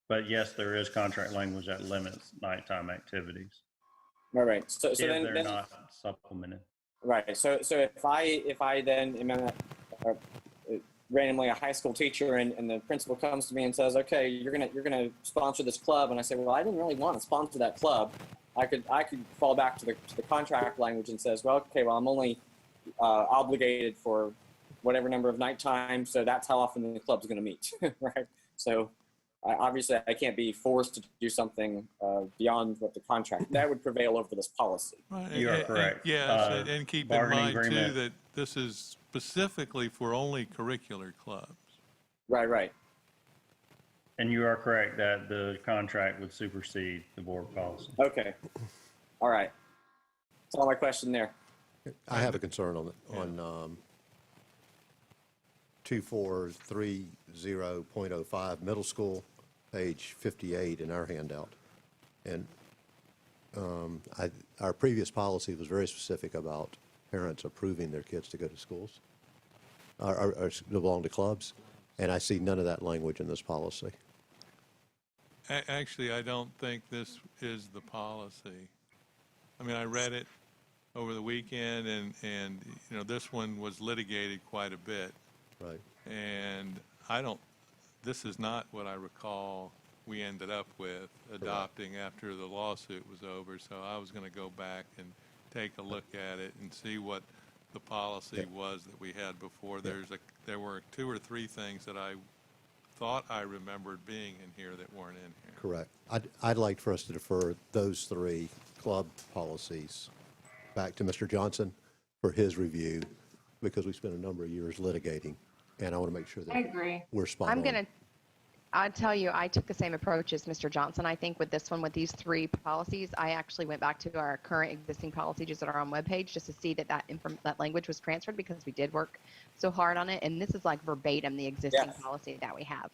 But yes, there is contract language that limits nighttime activities. All right. So if then they're not supplemented. Right. So if I then am randomly a high school teacher and the principal comes to me and says, okay, you're gonna sponsor this club, and I say, well, I didn't really want to sponsor that club. I could fall back to the contract language and says, well, okay, well, I'm only obligated for whatever number of night time, so that's how often the club's going to meet, right? So obviously, I can't be forced to do something beyond what the contract. That would prevail over this policy. Right. You are correct. Yes, and keep in bargaining mind, too, agreement. that this is specifically for only curricular clubs. Right. And you are correct that the contract would supersede the board policy. Okay. All right. That's all my question there. I have a concern on 2430.05 middle school, page 58 in our handout. And our previous policy was very specific about parents approving their kids to go to schools or belong to clubs, and I see none of that language in this policy. Actually, I don't think this is the policy. I mean, I read it over the weekend, and you know, this one was litigated quite a bit. Right. And this is not what I recall we ended up with adopting after the lawsuit was over. So I was going to go back and take a look at it and see what the policy was that we had before. There were 2 or 3 things that I thought I remembered being in here that weren't in here. Correct. I'd like for us to defer those 3 club policies back to Mr. Johnson for his review, because we spent a number of years litigating, and I want to make sure that I agree. we're spot on. I'll tell you, I took the same approach as Mr. Johnson. I think with this one, with these 3 policies, I actually went back to our current existing policies that are on webpage just to see that that language was transferred, because we did work so hard on it. And this is like verbatim the existing policy that we have.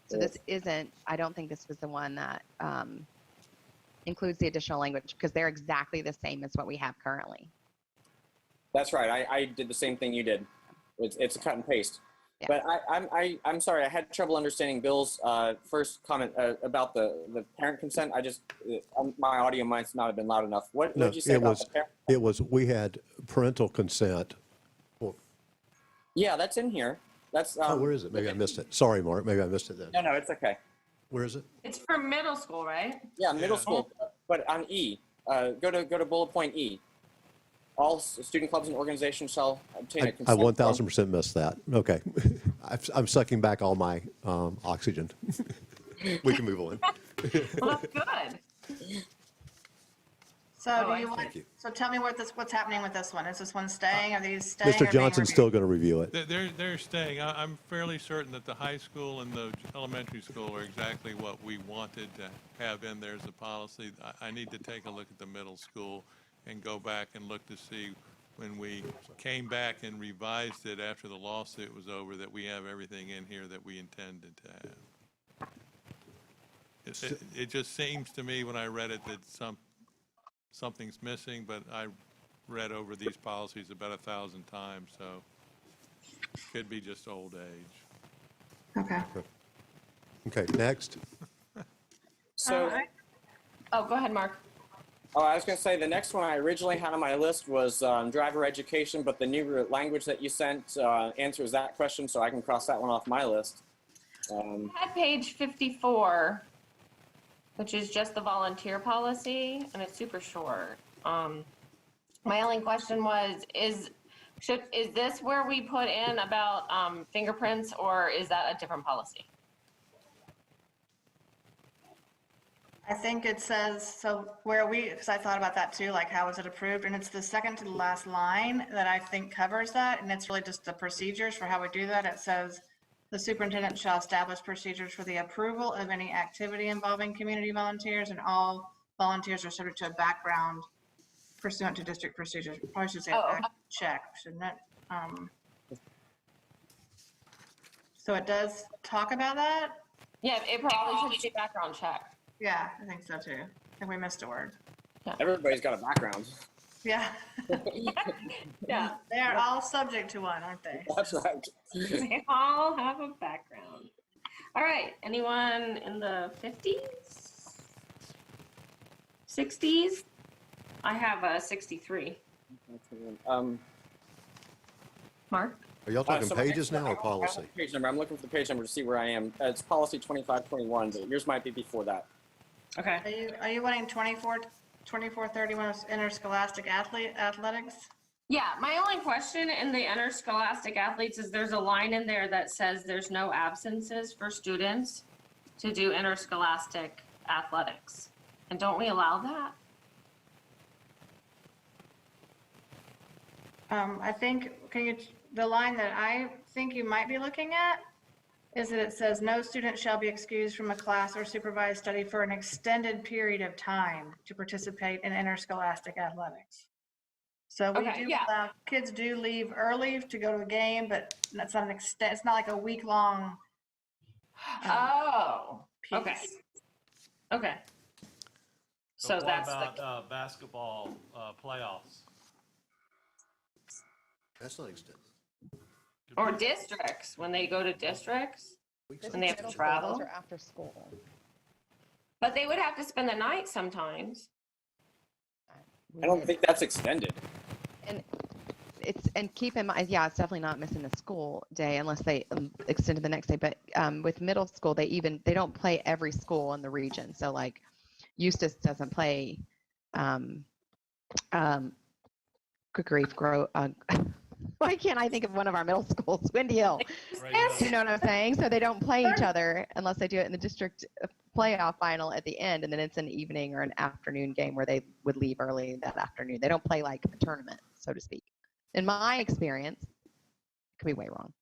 So this isn't, I don't think this was the one that includes the additional language, because they're exactly the same as what we have currently. That's right. I did the same thing you did. It's a cut and paste. Yeah. But I'm sorry. I had trouble understanding Bill's first comment about the parent consent. My audio might not have been loud enough. What did you say about the parent? We had parental consent. Well, yeah, that's in here. That's where is it? Maybe I missed it. Sorry, Mark. Maybe I missed it then. No, it's okay. Where is it? It's for middle school, right? Yeah, middle school. But on E, go to bullet point E. All student clubs and organizations shall obtain a I consent. 1000% missed that. Okay. I'm sucking back all my oxygen. We can move on. Well, that's good. So Oh, want? Thank you. So tell me what's happening with this one. Is this one staying? Are these staying? or Mr. being Johnson's reviewed? still going to review it. They're staying. I'm fairly certain that the high school and the elementary school are exactly what we wanted to have in there as a policy. I need to take a look at the middle school and go back and look to see when we came back and revised it after the lawsuit was over, that we have everything in here that we intended to have. It just seems to me when I read it that something's missing, but I read over these policies about 1,000 times, so could be just old age. Okay. Okay, next. So, Oh, go ahead, Mark. I was going to say the next one I originally had on my list was driver education, but the new language that you sent answers that question, so I can cross that one off my list. At page 54, which is just the volunteer policy, and it's super short. My only question was, is this where we put in about fingerprints, or is that a different policy? I think it says, so because I thought about that too, like how was it approved? And it's the second to the last line that I think covers that. And it's really just the procedures for how we do that. It says, the superintendent shall establish procedures for the approval of any activity involving community volunteers, and all volunteers are subject to a background pursuant to district procedures. Probably should say a background check, shouldn't it? So it does talk about that? Yeah, it probably should be background check. Yeah, I think so too. I think we missed a word. Everybody's got a background. Yeah. Yeah. They're all subject to one, aren't they? That's right. They all have a background. All right, anyone in the 50s? 60s? I have a 63. Mark? Are y'all talking So pages now or I don't policy? have the page number. I'm looking for the page number to see where I am. It's policy 2521, but yours might be before that. Okay. Are you wanting 2431 interscholastic athletics? Yeah, my only question in the interscholastic athletes is there's a line in there that says there's no absences for students to do interscholastic athletics. And don't we allow that? I think, the line that I think you might be looking at is that it says no student shall be excused from a class or supervised study for an extended period of time to participate in interscholastic athletics. So we Okay, do yeah. allow, kids do leave early to go to a game, but that's not an extent, it's not like a week-long Oh, okay. piece. Okay. So But that's what the, about basketball playoffs? That's not extended. or districts, when they go to districts, and they have to Those travel. are after school. But they would have to spend the night sometimes. I don't think that's extended. And keep in mind, yeah, it's definitely not missing the school day unless they extend to the next day. But with middle school, they don't play every school in the region. So like Eustis doesn't play, good grief, Why can't I think of one of our middle schools, Windy Hill? You know what I'm saying? So they don't play each other unless they do it in the district playoff final at the end, and then it's an evening or an afternoon game where they would leave early that afternoon. They don't play like a tournament, so to speak. In my experience, could be way wrong.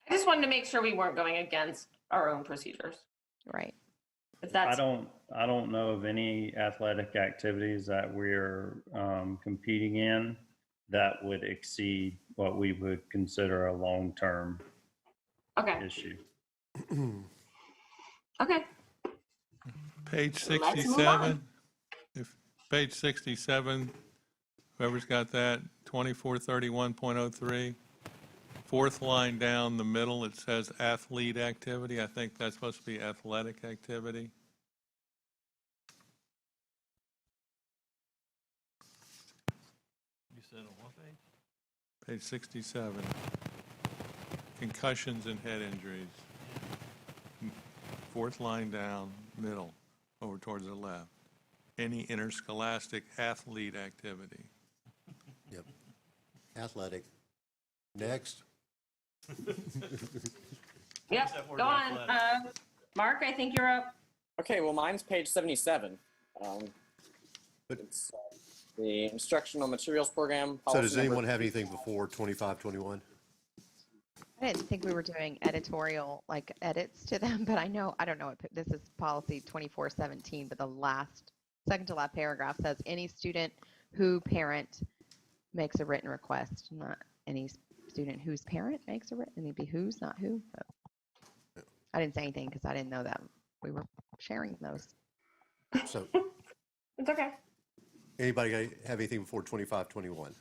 I just wanted to make sure we weren't going against our own procedures. Right. If that's I don't know of any athletic activities that we're competing in that would exceed what we would consider a long-term issue. Okay. Page Let's move on. 67, page 67, whoever's got that, 2431.03, fourth line down the middle, it says athlete activity. I think that's supposed to be athletic activity. You said on what page? Page 67, concussions and head injuries. Fourth line down, middle, over towards the left. Any interscholastic athlete activity. Yep. Athletic. Next. Yep, go on. Mark, I think you're up. Okay, well, mine's page 77. It's the instructional materials program. So does policy number- anyone have anything before 2521? I didn't think we were doing editorial like edits to them, but I don't know what this is policy 2417, but the second to last paragraph says any student who parent makes a written request, not any student whose parent makes a written, maybe who's, not who. But I didn't say anything because I didn't know that we were sharing those. So It's okay. anybody have anything before 2521?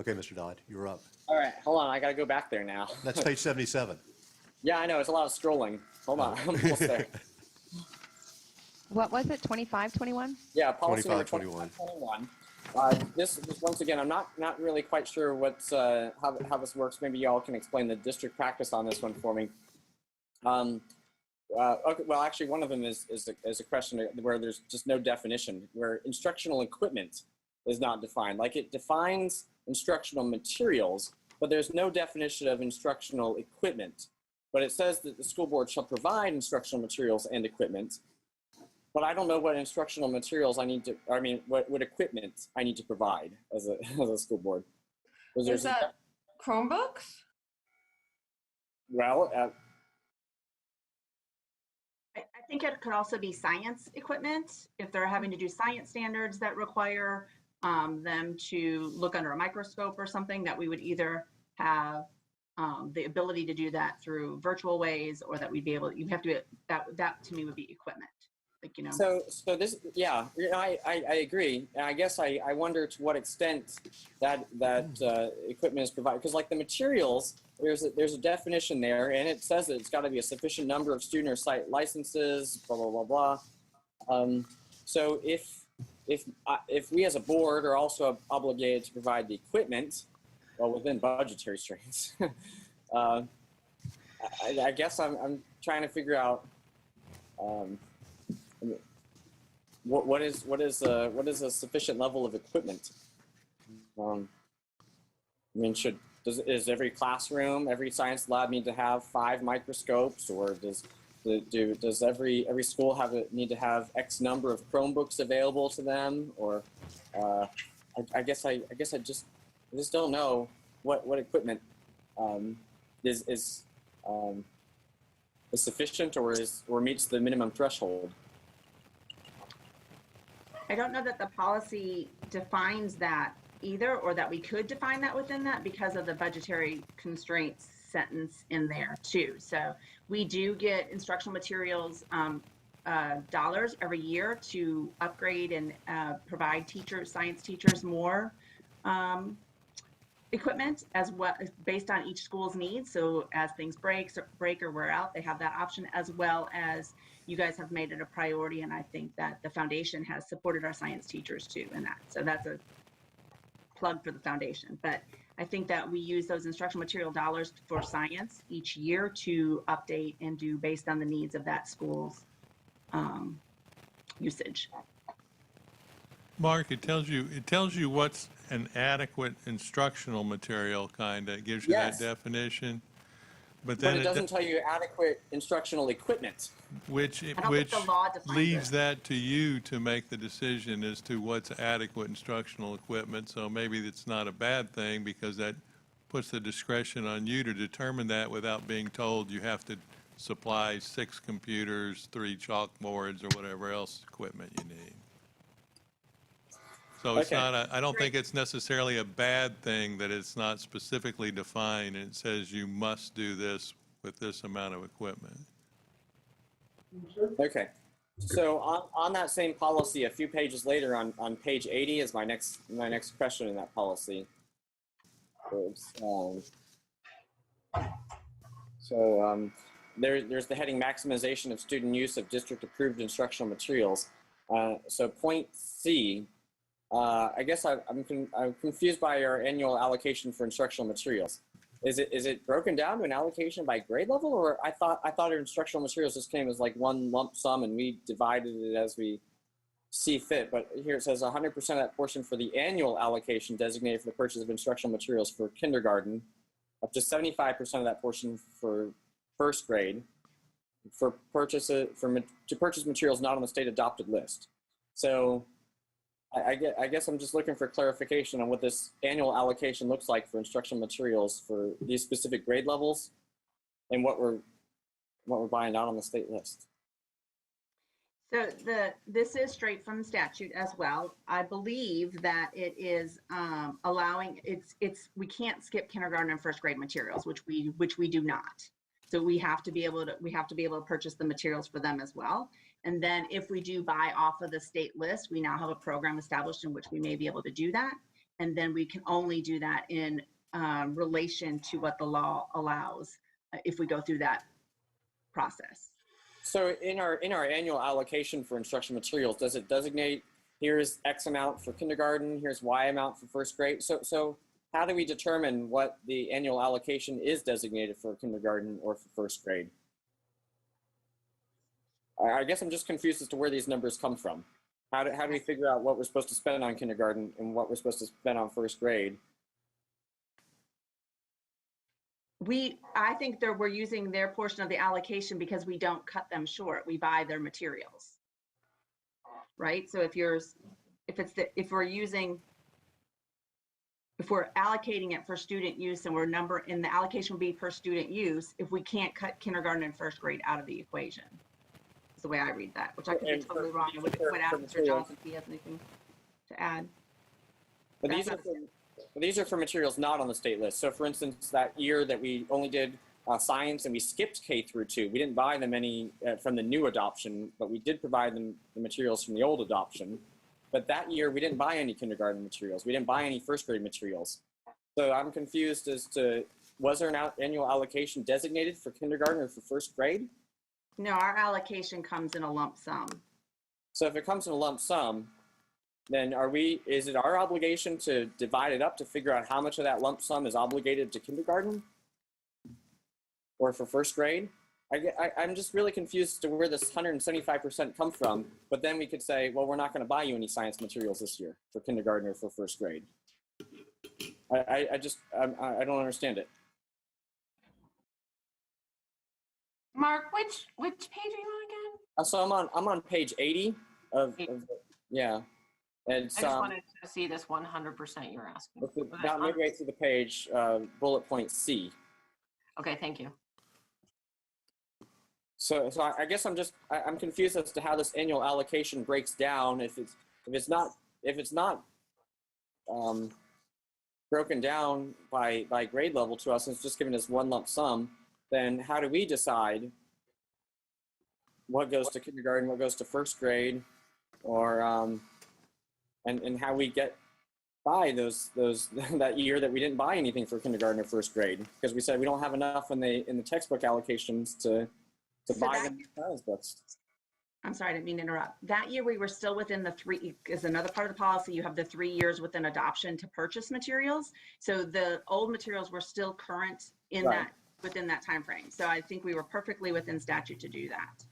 Okay, Mr. Dodd, you're up. All right, hold on. I got to go back there now. That's page 77. Yeah, I know. It's a lot of scrolling. Hold on. I'm almost there. What was it, 2521? Yeah, policy number 2521. 2521. This is, once again, I'm not really quite sure what's how this works. Maybe y'all can explain the district practice on this one for me. Okay, well, actually, one of them is a question where there's just no definition, where instructional equipment is not defined. Like, it defines instructional materials, but there's no definition of instructional equipment. But it says that the school board shall provide instructional materials and equipment. But I don't know what instructional materials what equipment I need to provide as a school board. Is that Chromebooks? Well, I think it could also be science equipment, if they're having to do science standards that require them to look under a microscope or something, that we would either have the ability to do that through virtual ways, or that we'd be able, that to me would be equipment. Like, you know. So this, yeah, I agree. And I guess I wonder to what extent that equipment is provided, because like the materials, there's a definition there, and it says that it's got to be a sufficient number of student or site licenses, blah blah blah blah. So if we as a board are also obligated to provide the equipment, well, within budgetary restraints, I guess I'm trying to figure out. What is a sufficient level of equipment? I mean, is every classroom, every science lab need to have 5 microscopes, or does every school need to have X number of Chromebooks available to them? Or I guess I just don't know what equipment is sufficient or meets the minimum threshold. I don't know that the policy defines that either, or that we could define that within that, because of the budgetary constraints sentence in there too. So we do get instructional materials dollars every year to upgrade and provide science teachers more equipment as well, based on each school's needs. So as things break or wear out, they have that option, as well as you guys have made it a priority. And I think that the foundation has supported our science teachers too in that. So that's a plug for the foundation. But I think that we use those instructional material dollars for science each year to update and do based on the needs of that school's usage. Mark, it tells you what's an adequate instructional material, kind of. It gives you Yes. that definition. But But then it doesn't tell you adequate instructional equipment. which I don't think the law defines leaves it. that to you to make the decision as to what's adequate instructional equipment. So maybe it's not a bad thing because that puts the discretion on you to determine that without being told you have to supply 6 computers, 3 chalkboards, or whatever else equipment you need. So it's Okay. not I don't think it's necessarily a bad thing that it's not specifically defined and it says you must do this with this amount of equipment. Okay. So on that same policy, a few pages later, on page 80 is my next question in that policy. There's the heading maximization of student use of district approved instructional materials. So point C, I guess I'm confused by our annual allocation for instructional materials. Is it broken down to an allocation by grade level, or I thought our instructional materials just came as like one lump sum and we divided it as we see fit? But here it says 100% of that portion for the annual allocation designated for the purchase of instructional materials for kindergarten, up to 75% of that portion for first grade, to purchase materials not on the state adopted list. So I guess I'm just looking for clarification on what this annual allocation looks like for instructional materials for these specific grade levels and what we're buying out on the state list. So this is straight from the statute as well. I believe that it is allowing, we can't skip kindergarten and first grade materials, which we do not. So we have to be able to purchase the materials for them as well. And then if we do buy off of the state list, we now have a program established in which we may be able to do that. And then we can only do that in relation to what the law allows if we go through that process. So in our annual allocation for instructional materials, does it designate here's X amount for kindergarten, here's Y amount for first grade? So how do we determine what the annual allocation is designated for kindergarten or for first grade? I guess I'm just confused as to where these numbers come from. How do we figure out what we're supposed to spend on kindergarten and what we're supposed to spend on first grade? I think we're using their portion of the allocation because we don't cut them short. We buy their materials, right? So if we're allocating it for student use and the allocation will be per student use, if we can't cut kindergarten and first grade out of the equation. Is the way I read that, which I could be totally wrong. I would ask Mr. Johnson if he has anything to add. But these are for materials not on the state list. So for instance, that year that we only did science and we skipped K through 2, we didn't buy them any from the new adoption, but we did provide them the materials from the old adoption. But that year we didn't buy any kindergarten materials. We didn't buy any first grade materials. So I'm confused as to, was there an annual allocation designated for kindergarten or for first grade? No, our allocation comes in a lump sum. So if it comes in a lump sum, then is it our obligation to divide it up to figure out how much of that lump sum is obligated to kindergarten or for first grade? I'm just really confused as to where this 175% come from, but then we could say, well, we're not going to buy you any science materials this year for kindergarten or for first grade. I don't understand it. Mark, which page are you on again? So I'm on page 80 yeah. And I just wanted to see this 100% you're asking. About midway through the page, bullet point C. Okay, thank you. So I guess I'm confused as to how this annual allocation breaks down. If it's not broken down by grade level to us, and it's just given us one lump sum, then how do we decide what goes to kindergarten, what goes to first grade, or and how we get by those that year that we didn't buy anything for kindergarten or first grade because we said we don't have enough in the textbook allocations to buy them science books. I'm sorry, I didn't mean to interrupt. That year we were still within the is another part of the policy. You have the 3 years within adoption to purchase materials. So the old materials were still current in within that time frame. So I think we were perfectly within statute to do that.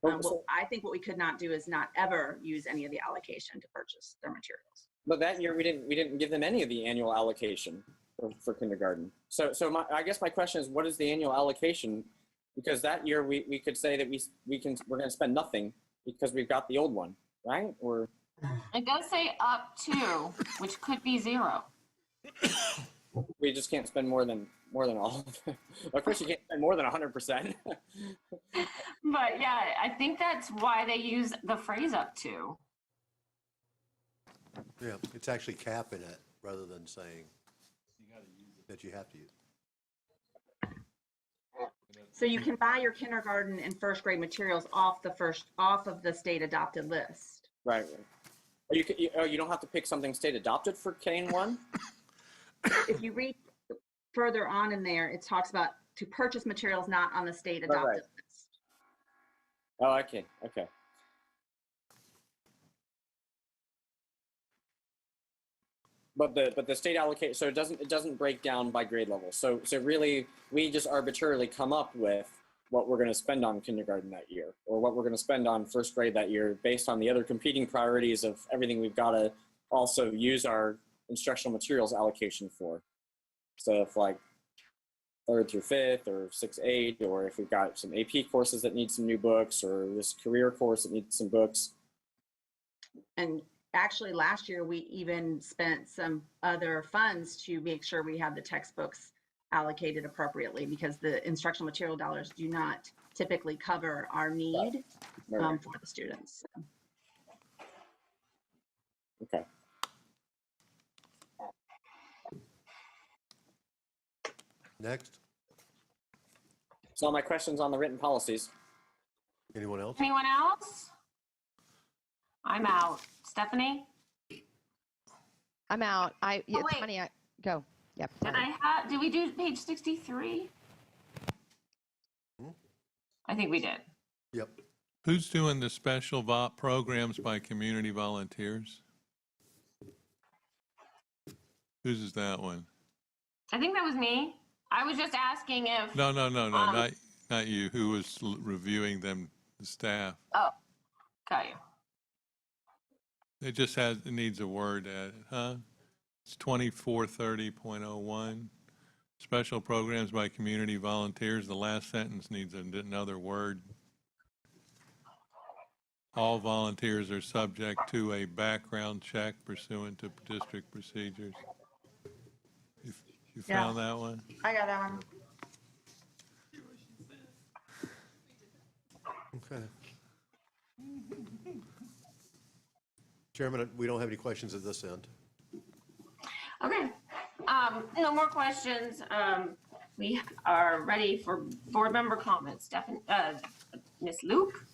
I think what we could not do is not ever use any of the allocation to purchase their materials. But that year we didn't give them any of the annual allocation for kindergarten. So I guess my question is, what is the annual allocation? Because that year we could say that we're going to spend nothing because we've got the old one, right? Or It does say up to, which could be 0. we just can't spend more than all. Of course, you can't spend more than 100%. But yeah, I think that's why they use the phrase up to. Yeah, it's actually capping it rather than saying that you have to use it. So you can buy your kindergarten and first grade materials off of the state adopted list. Right. You don't have to pick something state adopted for K-1? If you read further on in there, it talks about to purchase materials not on the state adopted Right. list. Oh, okay. But the state allocate, so it doesn't break down by grade level. So really, we just arbitrarily come up with what we're going to spend on kindergarten that year, or what we're going to spend on first grade that year, based on the other competing priorities of everything we've got to also use our instructional materials allocation for. So if like 3rd through 5th, or 6, 8, or if we've got some AP courses that need some new books, or this career course that needs some books. And actually last year, we even spent some other funds to make sure we have the textbooks allocated appropriately, because the instructional material dollars do not typically cover our need for the students. Okay. Next. That's all my questions on the written policies. Anyone else? Anyone else? I'm out. Stephanie? I'm out. It's wait. funny. Go. Yep. Sorry. Did we do page 63? I think we did. Yep. Who's doing the special programs by community volunteers? Whose is that one? I think that was me. I was just asking if. No, not you. Who was reviewing them, the staff? Oh, got you. It needs a word added, huh? It's 2430.01. Special programs by community volunteers. The last sentence needs another word. All volunteers are subject to a background check pursuant to district procedures. You found that one? I got that one. Okay. Chairman, we don't have any questions at this end. Okay. No more questions. We are ready for board member comments. Ms. Luke?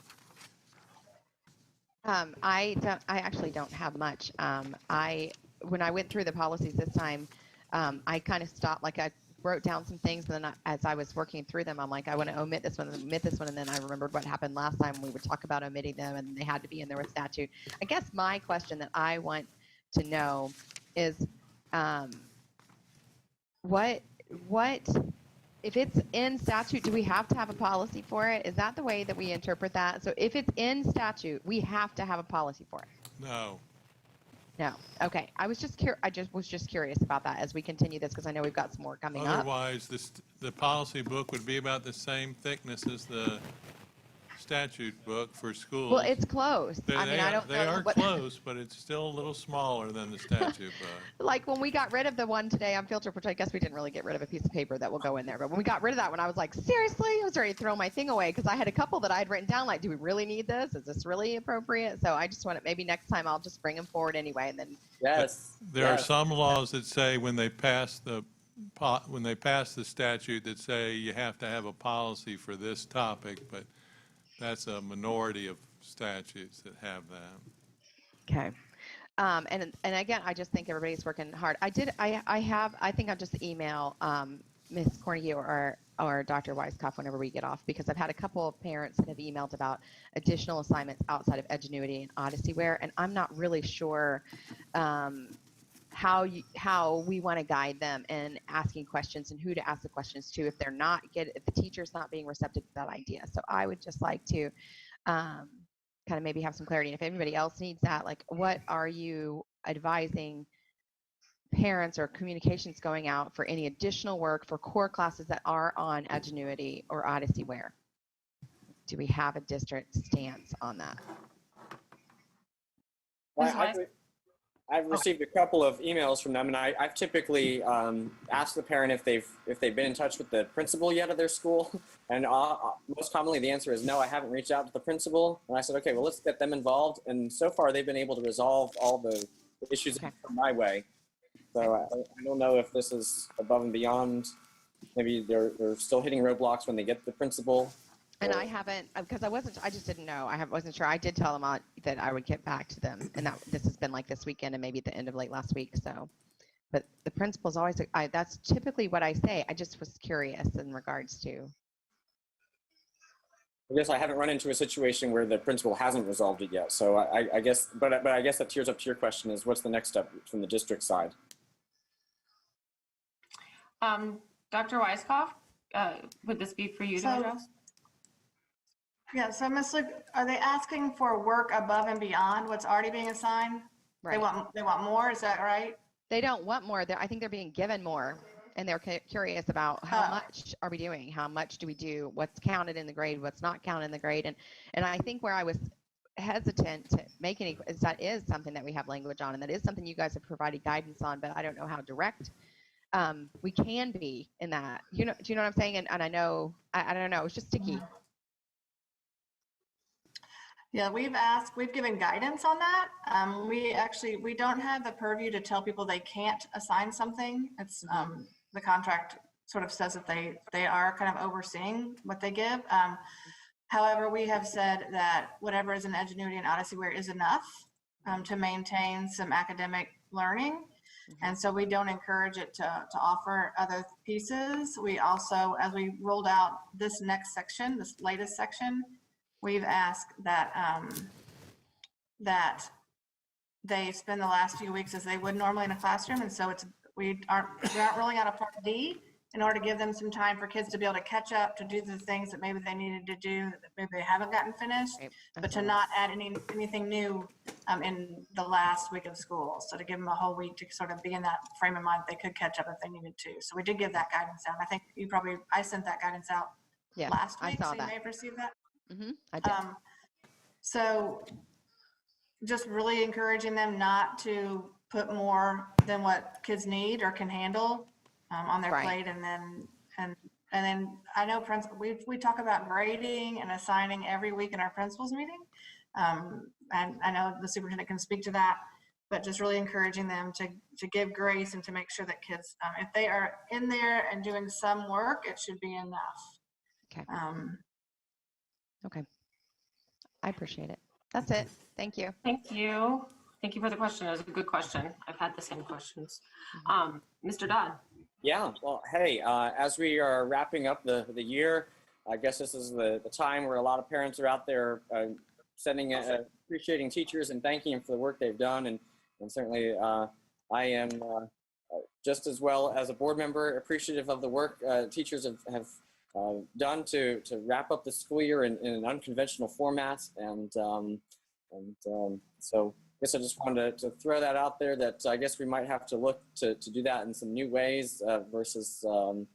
I actually don't have much. When I went through the policies this time, I kind of stopped, like I wrote down some things, and then as I was working through them, I'm like, I want to omit this one, and then I remembered what happened last time when we would talk about omitting them, and they had to be in there with statute. I guess my question that I want to know is, what if it's in statute, do we have to have a policy for it? Is that the way that we interpret that? So if it's in statute, we have to have a policy for it? No. No. Okay. I was just curious about that as we continue this, because I know we've got some more coming up. Otherwise, the policy book would be about the same thickness as the statute book for schools. Well, it's close. They are what, close, but it's still a little smaller than the statute book. Like when we got rid of the one today on field trip, which I guess we didn't really get rid of a piece of paper that will go in there, but when we got rid of that one, I was like, seriously? I was ready to throw my thing away, because I had a couple that I had written down, like, do we really need this? Is this really appropriate? So I just want to, maybe next time I'll just bring them forward anyway, and then. Yes. There are some laws that say when they pass the statute that say you have to have a policy for this topic, but that's a minority of statutes that have that. Okay. And again, I just think everybody's working hard. I think I'll just email Ms. Cornegie or Dr. Weisskopf whenever we get off, because I've had a couple of parents that have emailed about additional assignments outside of Edgenuity and Odysseyware, and I'm not really sure how we want to guide them in asking questions and who to ask the questions to if the teacher's not being receptive to that idea. So I would just like to kind of maybe have some clarity. And if anybody else needs that, like, what are you advising parents or communications going out for any additional work for core classes that are on Edgenuity or Odyssey Ware? Do we have a district stance on that? Ms. Well, I've received a couple of emails from them, and I've typically asked the parent if they've been in touch with the principal yet of their school, and most commonly the answer is no, I haven't reached out to the principal. And I said, okay, well, let's get them involved. And so far, they've been able to resolve all the issues that come my way. So I don't know if this is above and beyond. Maybe they're still hitting roadblocks when they get the principal. And I haven't, because I just didn't know. Wasn't sure. I did tell them that I would get back to them, and that this has been like this weekend and maybe at the end of late last week. So, but the principal's always, that's typically what I say. I just was curious in regards to. I guess I haven't run into a situation where the principal hasn't resolved it yet. So I guess, but I guess that tears up to your question is what's the next step from the district side? Dr. Weiskopf, would this be for you to address? Yeah, so Ms. Luke, are they asking for work above and beyond what's already being assigned? Right. They want more, is that right? They don't want more. I think they're being given more, and they're curious about how much are we doing? How much do we do? What's counted in the grade? What's not counted in the grade? And I think where I was hesitant to make any is that is something that we have language on, and that is something you guys have provided guidance on, but I don't know how direct we can be in that. Do you know what I'm saying? And I know, I don't know, it's just sticky. Yeah, we've given guidance on that. We don't have the purview to tell people they can't assign something. It's the contract sort of says that they are kind of overseeing what they give. However, we have said that whatever is in Edgenuity and Odyssey Ware is enough to maintain some academic learning. And so we don't encourage it to offer other pieces. We also, as we rolled out this next section, this latest section, we've asked that that they spend the last few weeks as they would normally in a classroom, and so we aren't rolling out a Part D in order to give them some time for kids to be able to catch up, to do the things that maybe they needed to do that maybe they haven't gotten finished, but to not add anything new in the last week of school. So to give them a whole week to sort of be in that frame of mind, they could catch up if they needed to. So we did give that guidance out. I think I sent that guidance out last week, I saw so that. you may have received that. I did. So just really encouraging them not to put more than what kids need or can handle on their plate. And then I know we talk about grading and assigning every week in our principals meeting. And I know the superintendent can speak to that, but just really encouraging them to give grace and to make sure that kids, if they are in there and doing some work, it should be enough. Okay. Okay. I appreciate it. That's it. Thank you. Thank you. Thank you for the question. It was a good question. I've had the same questions. Mr. Dodd. Yeah, well, hey, as we are wrapping up the year, I guess this is the time where a lot of parents are out there appreciating teachers and thanking them for the work they've done. And certainly I am just as well as a board member appreciative of the work teachers have done to wrap up the school year in an unconventional format. And so I guess I just wanted to throw that out there that I guess we might have to look to do that in some new ways versus the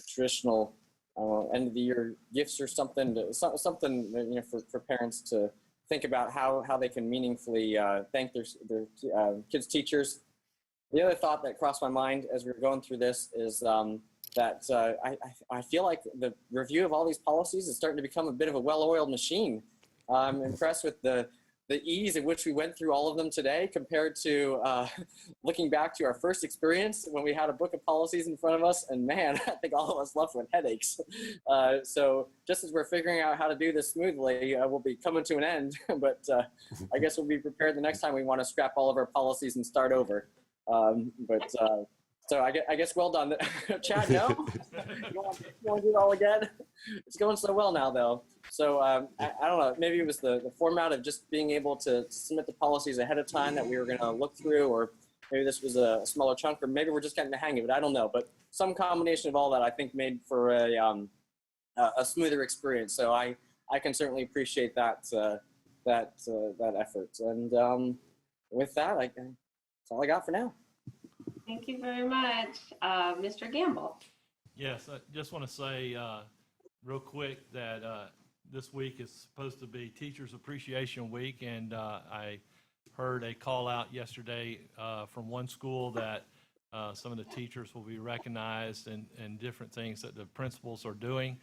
traditional end of the year gifts or something for parents to think about how they can meaningfully thank their kids' teachers. The other thought that crossed my mind as we were going through this is that I feel like the review of all these policies is starting to become a bit of a well-oiled machine. I'm impressed with the ease in which we went through all of them today compared to looking back to our first experience when we had a book of policies in front of us, and man, I think all of us left with headaches. So just as we're figuring out how to do this smoothly, we'll be coming to an end, but I guess we'll be prepared the next time we want to scrap all of our policies and start over. So I guess well done. Chad, no? You want to do it all again? It's going so well now, though. So I don't know, maybe it was the format of just being able to submit the policies ahead of time that we were going to look through, or maybe this was a smaller chunk, or maybe we're just getting the hang of it. I don't know, but some combination of all that I think made for a smoother experience. So I I can certainly appreciate that effort. And with that, that's all I got for now. Thank you very much. Mr. Gamble. Yes, I just want to say real quick that this week is supposed to be Teachers Appreciation Week, and I heard a call out yesterday from one school that some of the teachers will be recognized and different things that the principals are doing.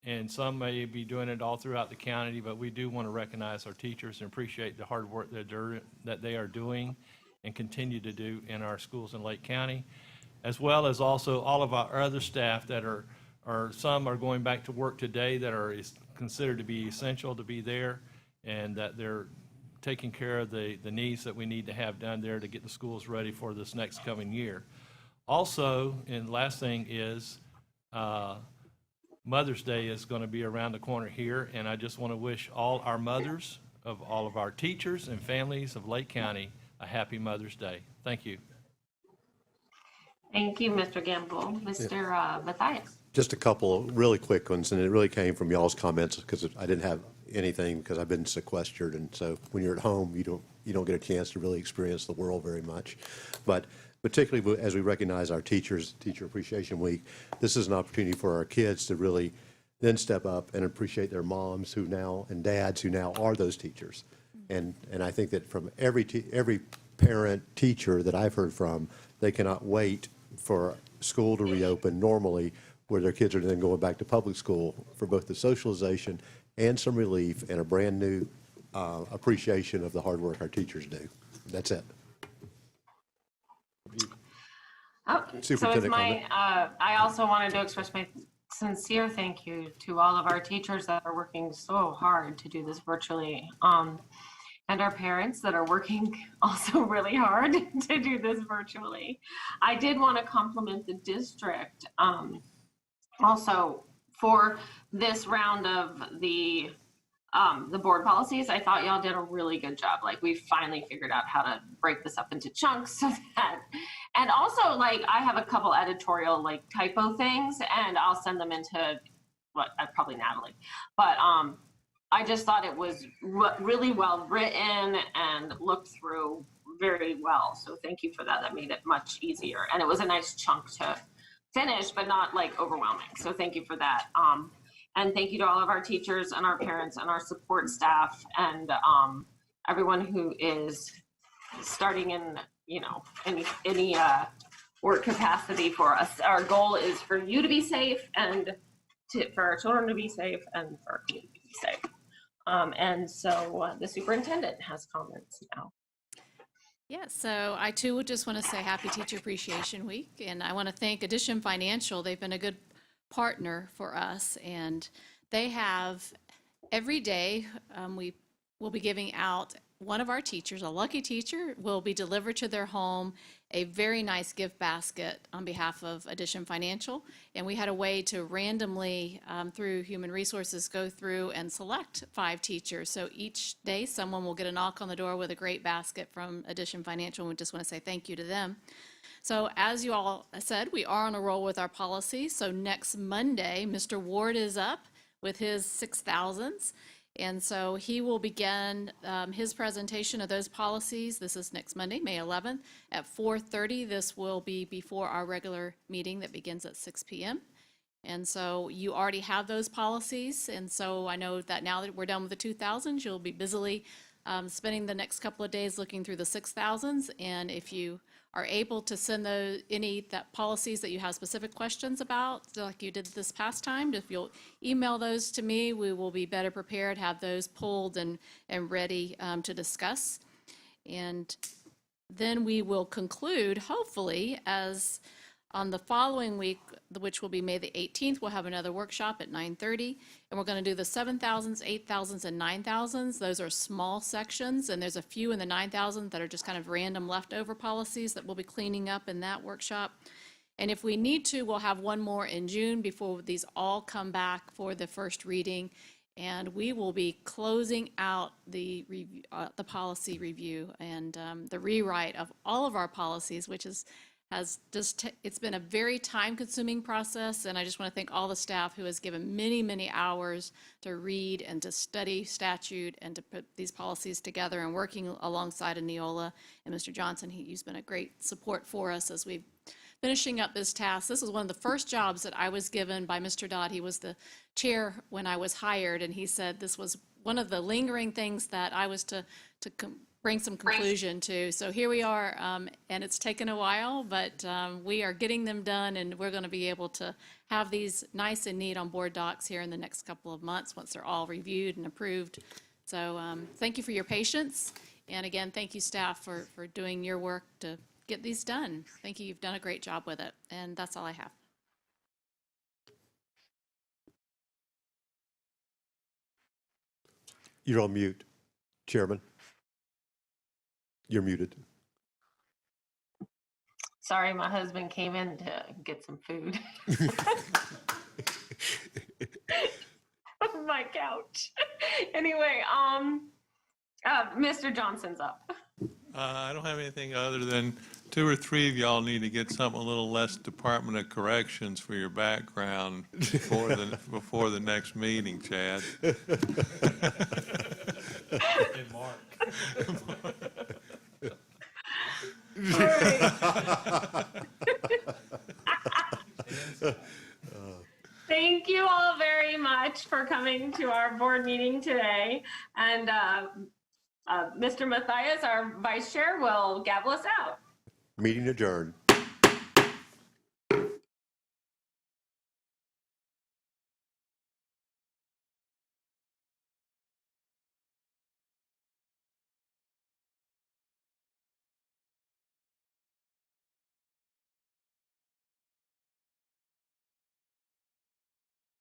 And some may be doing it all throughout the county, but we do want to recognize our teachers and appreciate the hard work that they are doing and continue to do in our schools in Lake County, as well as also all of our other staff that are some are going back to work today that are considered to be essential to be there, and that they're taking care of the needs that we need to have done there to get the schools ready for this next coming year. Also, and last thing is, Mother's Day is going to be around the corner here, and I just want to wish all our mothers of all of our teachers and families of Lake County a happy Mother's Day. Thank you. Thank you, Mr. Gamble. Mr. Matthias. Just a couple of really quick ones, and it really came from y'all's comments because I didn't have anything because I've been sequestered, and so when you're at home, you don't get a chance to really experience the world very much. But particularly as we recognize our teachers, Teacher Appreciation Week, this is an opportunity for our kids to really then step up and appreciate their moms and dads who now are those teachers. And I think that from every parent, teacher that I've heard from, they cannot wait for school to reopen normally, where their kids are then going back to public school for both the socialization and some relief and a brand new appreciation of the hard work our teachers do. That's it. Oh, so it's my, I also wanted to express my sincere thank you to all of our teachers that are working so hard to do this virtually, and our parents that are working also really hard to do this virtually. I did want to compliment the district also for this round of the board policies. I thought y'all did a really good job. Like, we finally figured out how to break this up into chunks so that, and also like I have a couple editorial like typo things and I'll send them into probably Natalie, but I just thought it was really well written and looked through very well. So thank you for that. That made it much easier. And it was a nice chunk to finish, but not like overwhelming. So thank you for that. And thank you to all of our teachers and our parents and our support staff and everyone who is starting in, any work capacity for us. Our goal is for you to be safe and for our children to be safe and for our community to be safe. And so the superintendent has comments now. Yeah, so I too would just want to say Happy Teacher Appreciation Week, and I want to thank Addition Financial. They've been a good partner for us, and they have every day we will be giving out one of our teachers, a lucky teacher, will be delivered to their home a very nice gift basket on behalf of Addition Financial. And we had a way to randomly, through Human Resources, go through and select 5 teachers. So each day, someone will get a knock on the door with a great basket from Addition Financial. And we just want to say thank you to them. So as you all said, we are on a roll with our policies. So next Monday, Mr. Ward is up with his 6,000s. And so he will begin his presentation of those policies. This is next Monday, May 11th at 4:30. This will be before our regular meeting that begins at 6 p.m. And so you already have those policies. And so I know that now that we're done with the 2000s, you'll be busily spending the next couple of days looking through the 6000s. And if you are able to send those policies that you have specific questions about, like you did this past time, if you'll email those to me, we will be better prepared, have those pulled and ready to discuss. And then we will conclude, hopefully, as on the following week, which will be May the 18th, we'll have another workshop at 9:30, and we're going to do the 7,000s, 8,000s, and 9,000s. Those are small sections, and there's a few in the 9,000 that are just kind of random leftover policies that we'll be cleaning up in that workshop. And if we need to, we'll have one more in June before these all come back for the first reading, and we will be closing out the policy review and the rewrite of all of our policies, which is has just, it's been a very time-consuming process, and I just want to thank all the staff who has given many, many hours to read and to study statute and to put these policies together, and working alongside of Neola and Mr. Johnson. He's been a great support for us as we've finishing up this task. This was one of the first jobs that I was given by Mr. Dodd. He was the chair when I was hired, and he said this was one of the lingering things that I was to bring some conclusion to. So here we are, and it's taken a while, but we are getting them done, and we're going to be able to have these nice and neat on board docs here in the next couple of months once they're all reviewed and approved. So thank you for your patience. And again, thank you, staff, for doing your work to get these done. Thank you. You've done a great job with it. And that's all I have. You're on mute, Chairman. You're muted. Sorry, my husband came in to get some food. On my couch. Anyway, Mr. Johnson's up. I don't have anything other than 2 or 3 of y'all need to get something a little less Department of Corrections for your background before the next meeting, Chad. And Mark. Thank you all very much for coming to our board meeting today. And Mr. Matthias, our vice chair, will gavel us out. Meeting adjourned.